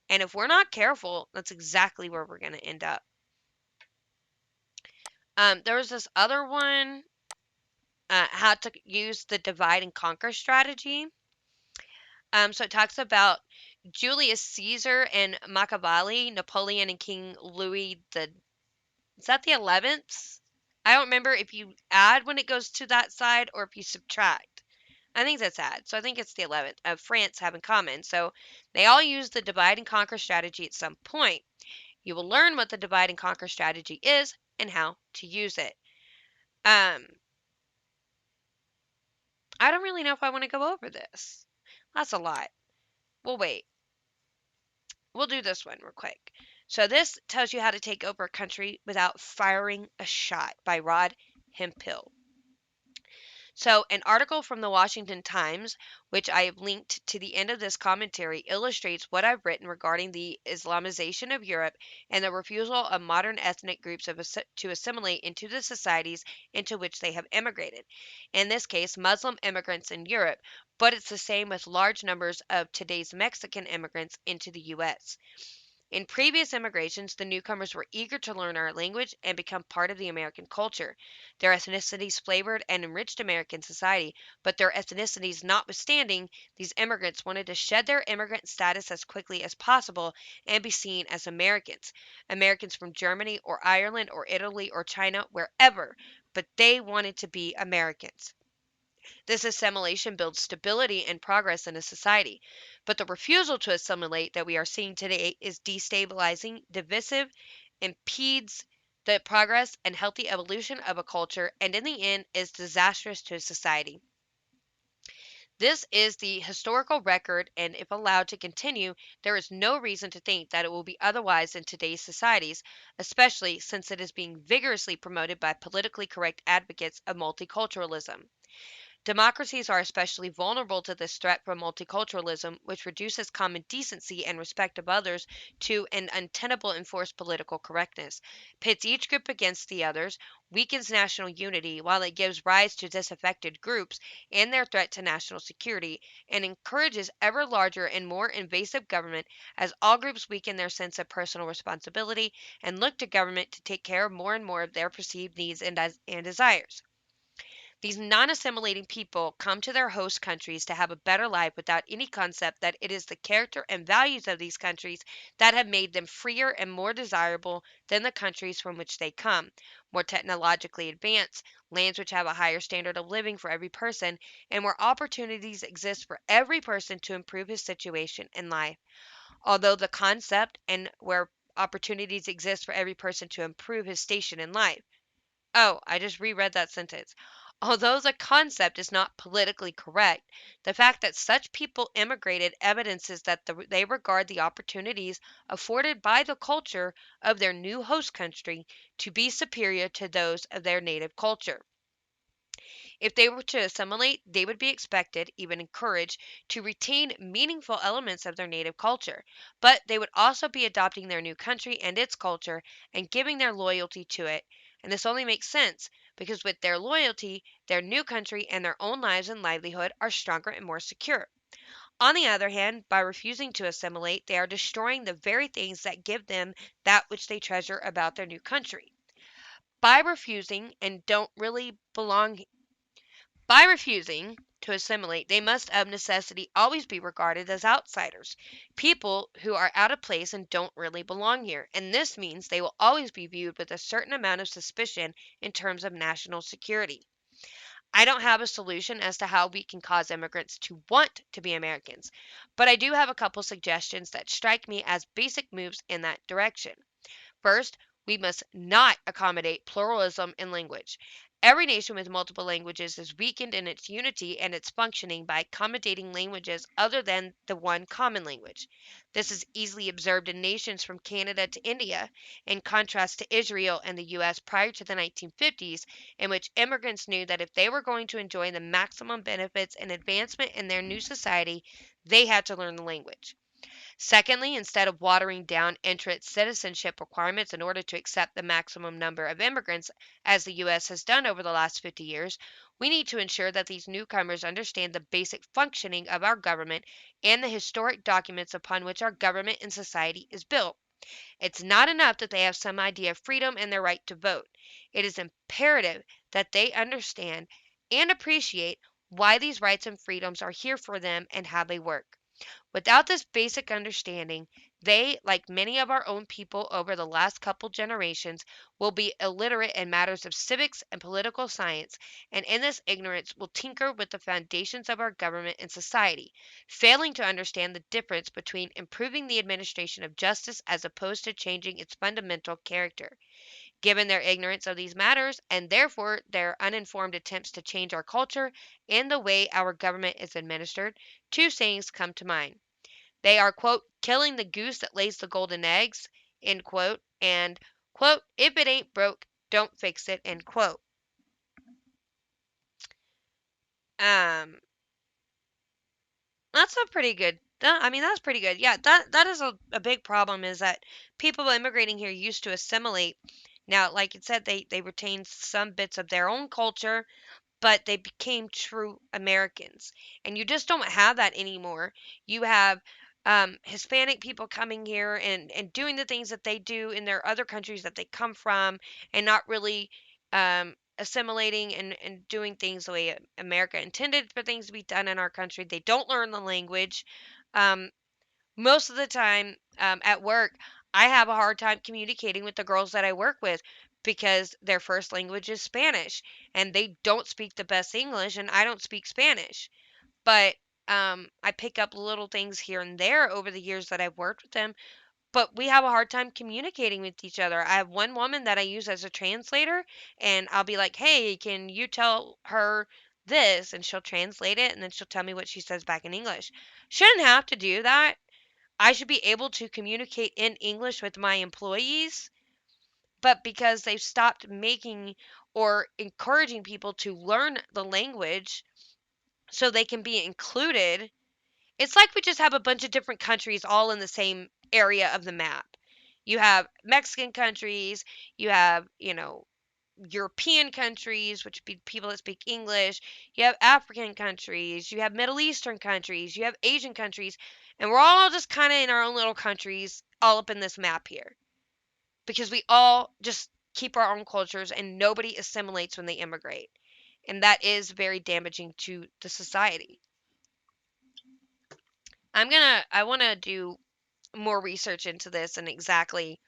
And if we're not careful, that's exactly where we're going to end up. There was this other one, how to use the divide and conquer strategy. So it talks about Julius Caesar and Machiavelli, Napoleon and King Louis the, is that the 11th? I don't remember if you add when it goes to that side or if you subtract. I think that's add. So I think it's the 11th of France have in common. So they all use the divide and conquer strategy at some point. You will learn what the divide and conquer strategy is and how to use it. Um, I don't really know if I want to go over this. That's a lot. We'll wait. We'll do this one real quick. So this tells you how to take over a country without firing a shot by Rod Hemphill. So, an article from the Washington Times, which I have linked to the end of this commentary, illustrates what I've written regarding the Islamization of Europe and the refusal of modern ethnic groups to assimilate into the societies into which they have immigrated. In this case, Muslim immigrants in Europe, but it's the same with large numbers of today's Mexican immigrants into the U.S. In previous immigrations, the newcomers were eager to learn our language and become part of the American culture. Their ethnicities flavored and enriched American society, but their ethnicities notwithstanding, these immigrants wanted to shed their immigrant status as quickly as possible and be seen as Americans. Americans from Germany or Ireland or Italy or China, wherever, but they wanted to be Americans. This assimilation builds stability and progress in a society. But the refusal to assimilate that we are seeing today is destabilizing, divisive, impedes the progress and healthy evolution of a culture, and in the end is disastrous to society. This is the historical record, and if allowed to continue, there is no reason to think that it will be otherwise in today's societies, especially since it is being vigorously promoted by politically correct advocates of multiculturalism. Democracies are especially vulnerable to this threat from multiculturalism, which reduces common decency and respect of others to an untenable enforced political correctness, pits each group against the others, weakens national unity while it gives rise to disaffected groups and their threat to national security, and encourages ever larger and more invasive government as all groups weaken their sense of personal responsibility and look to government to take care of more and more of their perceived needs and desires. These non assimilating people come to their host countries to have a better life without any concept that it is the character and values of these countries that have made them freer and more desirable than the countries from which they come, more technologically advanced, lands which have a higher standard of living for every person, and where opportunities exist for every person to improve his situation in life. Although the concept and where opportunities exist for every person to improve his station in life. Oh, I just reread that sentence. Although the concept is not politically correct, the fact that such people immigrated evidences that they regard the opportunities afforded by the culture of their new host country to be superior to those of their native culture. If they were to assimilate, they would be expected, even encouraged, to retain meaningful elements of their native culture, but they would also be adopting their new country and its culture and giving their loyalty to it. And this only makes sense because with their loyalty, their new country and their own lives and livelihood are stronger and more secure. On the other hand, by refusing to assimilate, they are destroying the very things that give them that which they treasure about their new country. By refusing and don't really belong By refusing to assimilate, they must of necessity always be regarded as outsiders, people who are out of place and don't really belong here, and this means they will always be viewed with a certain amount of suspicion in terms of national security. I don't have a solution as to how we can cause immigrants to want to be Americans, but I do have a couple suggestions that strike me as basic moves in that direction. First, we must not accommodate pluralism in language. Every nation with multiple languages is weakened in its unity and its functioning by accommodating languages other than the one common language. This is easily observed in nations from Canada to India, in contrast to Israel and the US prior to the 1950s, in which immigrants knew that if they were going to enjoy the maximum benefits and advancement in their new society, they had to learn the language. Secondly, instead of watering down entrant citizenship requirements in order to accept the maximum number of immigrants, as the U.S. has done over the last 50 years, we need to ensure that these newcomers understand the basic functioning of our government and the historic documents upon which our government and society is built. It's not enough that they have some idea of freedom and their right to vote. It is imperative that they understand and appreciate why these rights and freedoms are here for them and how they work. Without this basic understanding, they, like many of our own people over the last couple generations, will be illiterate in matters of civics and political science, and in this ignorance will tinker with the foundations of our government and society, failing to understand the difference between improving the administration of justice as opposed to changing its fundamental character. Given their ignorance of these matters, and therefore their uninformed attempts to change our culture and the way our government is administered, two sayings come to mind. They are, quote, killing the goose that lays the golden eggs, end quote, and, quote, if it ain't broke, don't fix it, end quote. Um, that's a pretty good. I mean, that's pretty good. Yeah, that is a big problem is that people immigrating here used to assimilate. Now, like it said, they retained some bits of their own culture, but they became true Americans. And you just don't have that anymore. You have Hispanic people coming here and doing the things that they do in their other countries that they come from and not really assimilating and doing things the way America intended for things to be done in our country. They don't learn the language. Um, Most of the time at work, I have a hard time communicating with the girls that I work with because their first language is Spanish and they don't speak the best English and I don't speak Spanish. But I pick up little things here and there over the years that I've worked with them, but we have a hard time communicating with each other. I have one woman that I use as a translator, and I'll be like, hey, can you tell her this? And she'll translate it, and then she'll tell me what she says back in English. Shouldn't have to do that. I should be able to communicate in English with my employees, but because they've stopped making or encouraging people to learn the language so they can be included, it's like we just have a bunch of different countries all in the same area of the map. You have Mexican countries, you have, European countries, which would be people that speak English, you have African countries, you have Middle Eastern countries, you have Asian countries, and we're all just kind of in our own little countries, all up in this map here, because we all just keep our own cultures and nobody assimilates when they immigrate. And that is very damaging to the society. I want to do more research into this and exactly,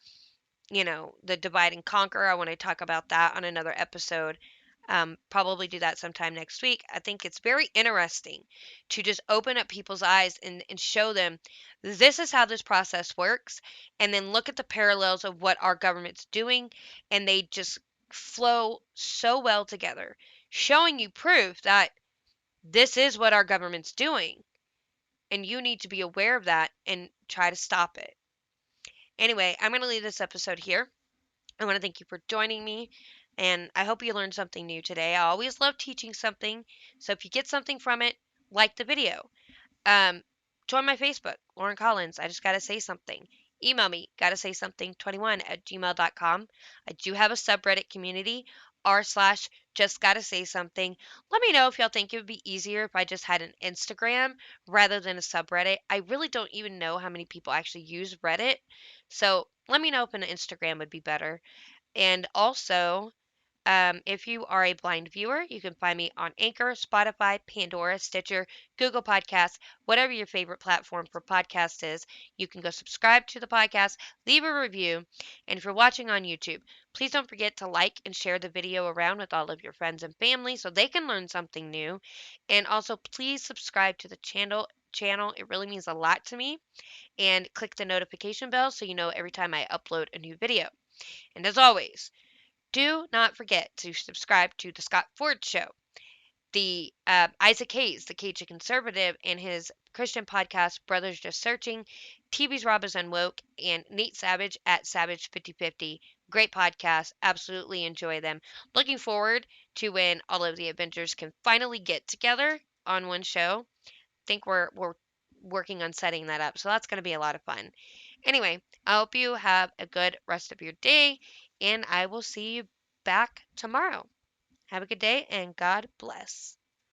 the divide and conquer. I want to talk about that on another episode. Probably do that sometime next week. I think it's very interesting to just open up people's eyes and show them this is how this process works, and then look at the parallels of what our government's doing, and they just flow so well together, showing you proof that this is what our government's doing, and you need to be aware of that and try to stop it. Anyway, I'm going to leave this episode here. I want to thank you for joining me, and I hope you learned something new today. I always love teaching something, so if you get something from it, like the video. Um, Join my Facebook, Lauren Collins. I just got to say something. Email me, gotta say something 21 at gmail.com. I do have a subreddit community, r slash just gotta say something. Let me know if y'all think it would be easier if I just had an Instagram rather than a subreddit. I really don't even know how many people actually use Reddit. So let me know if an Instagram would be better. And also, if you are a blind viewer, you can find me on Anchor, Spotify, Pandora, Stitcher, Google Podcasts, whatever your favorite platform for podcasts is. You can go subscribe to the podcast, leave a review, and if you're watching on YouTube, please don't forget to like and share the video around with all of your friends and family so they can learn something new. And also, please subscribe to the channel. It really means a lot to me. And click the notification bell so you know every time I upload a new video. And as always, do not forget to subscribe to the Scott Ford Show, the Isaac Hayes, the Cajun Conservative, and his Christian podcast, Brothers Just Searching, TV's Rob is Unwoke, and Nate Savage at Savage 5050. Great podcast. Absolutely enjoy them. Looking forward to when all of the Avengers can finally get together on one show. Think we're working on setting that up, so that's going to be a lot of fun. Anyway, I hope you have a good rest of your day, and I will see you back tomorrow. Have a good day, and God bless.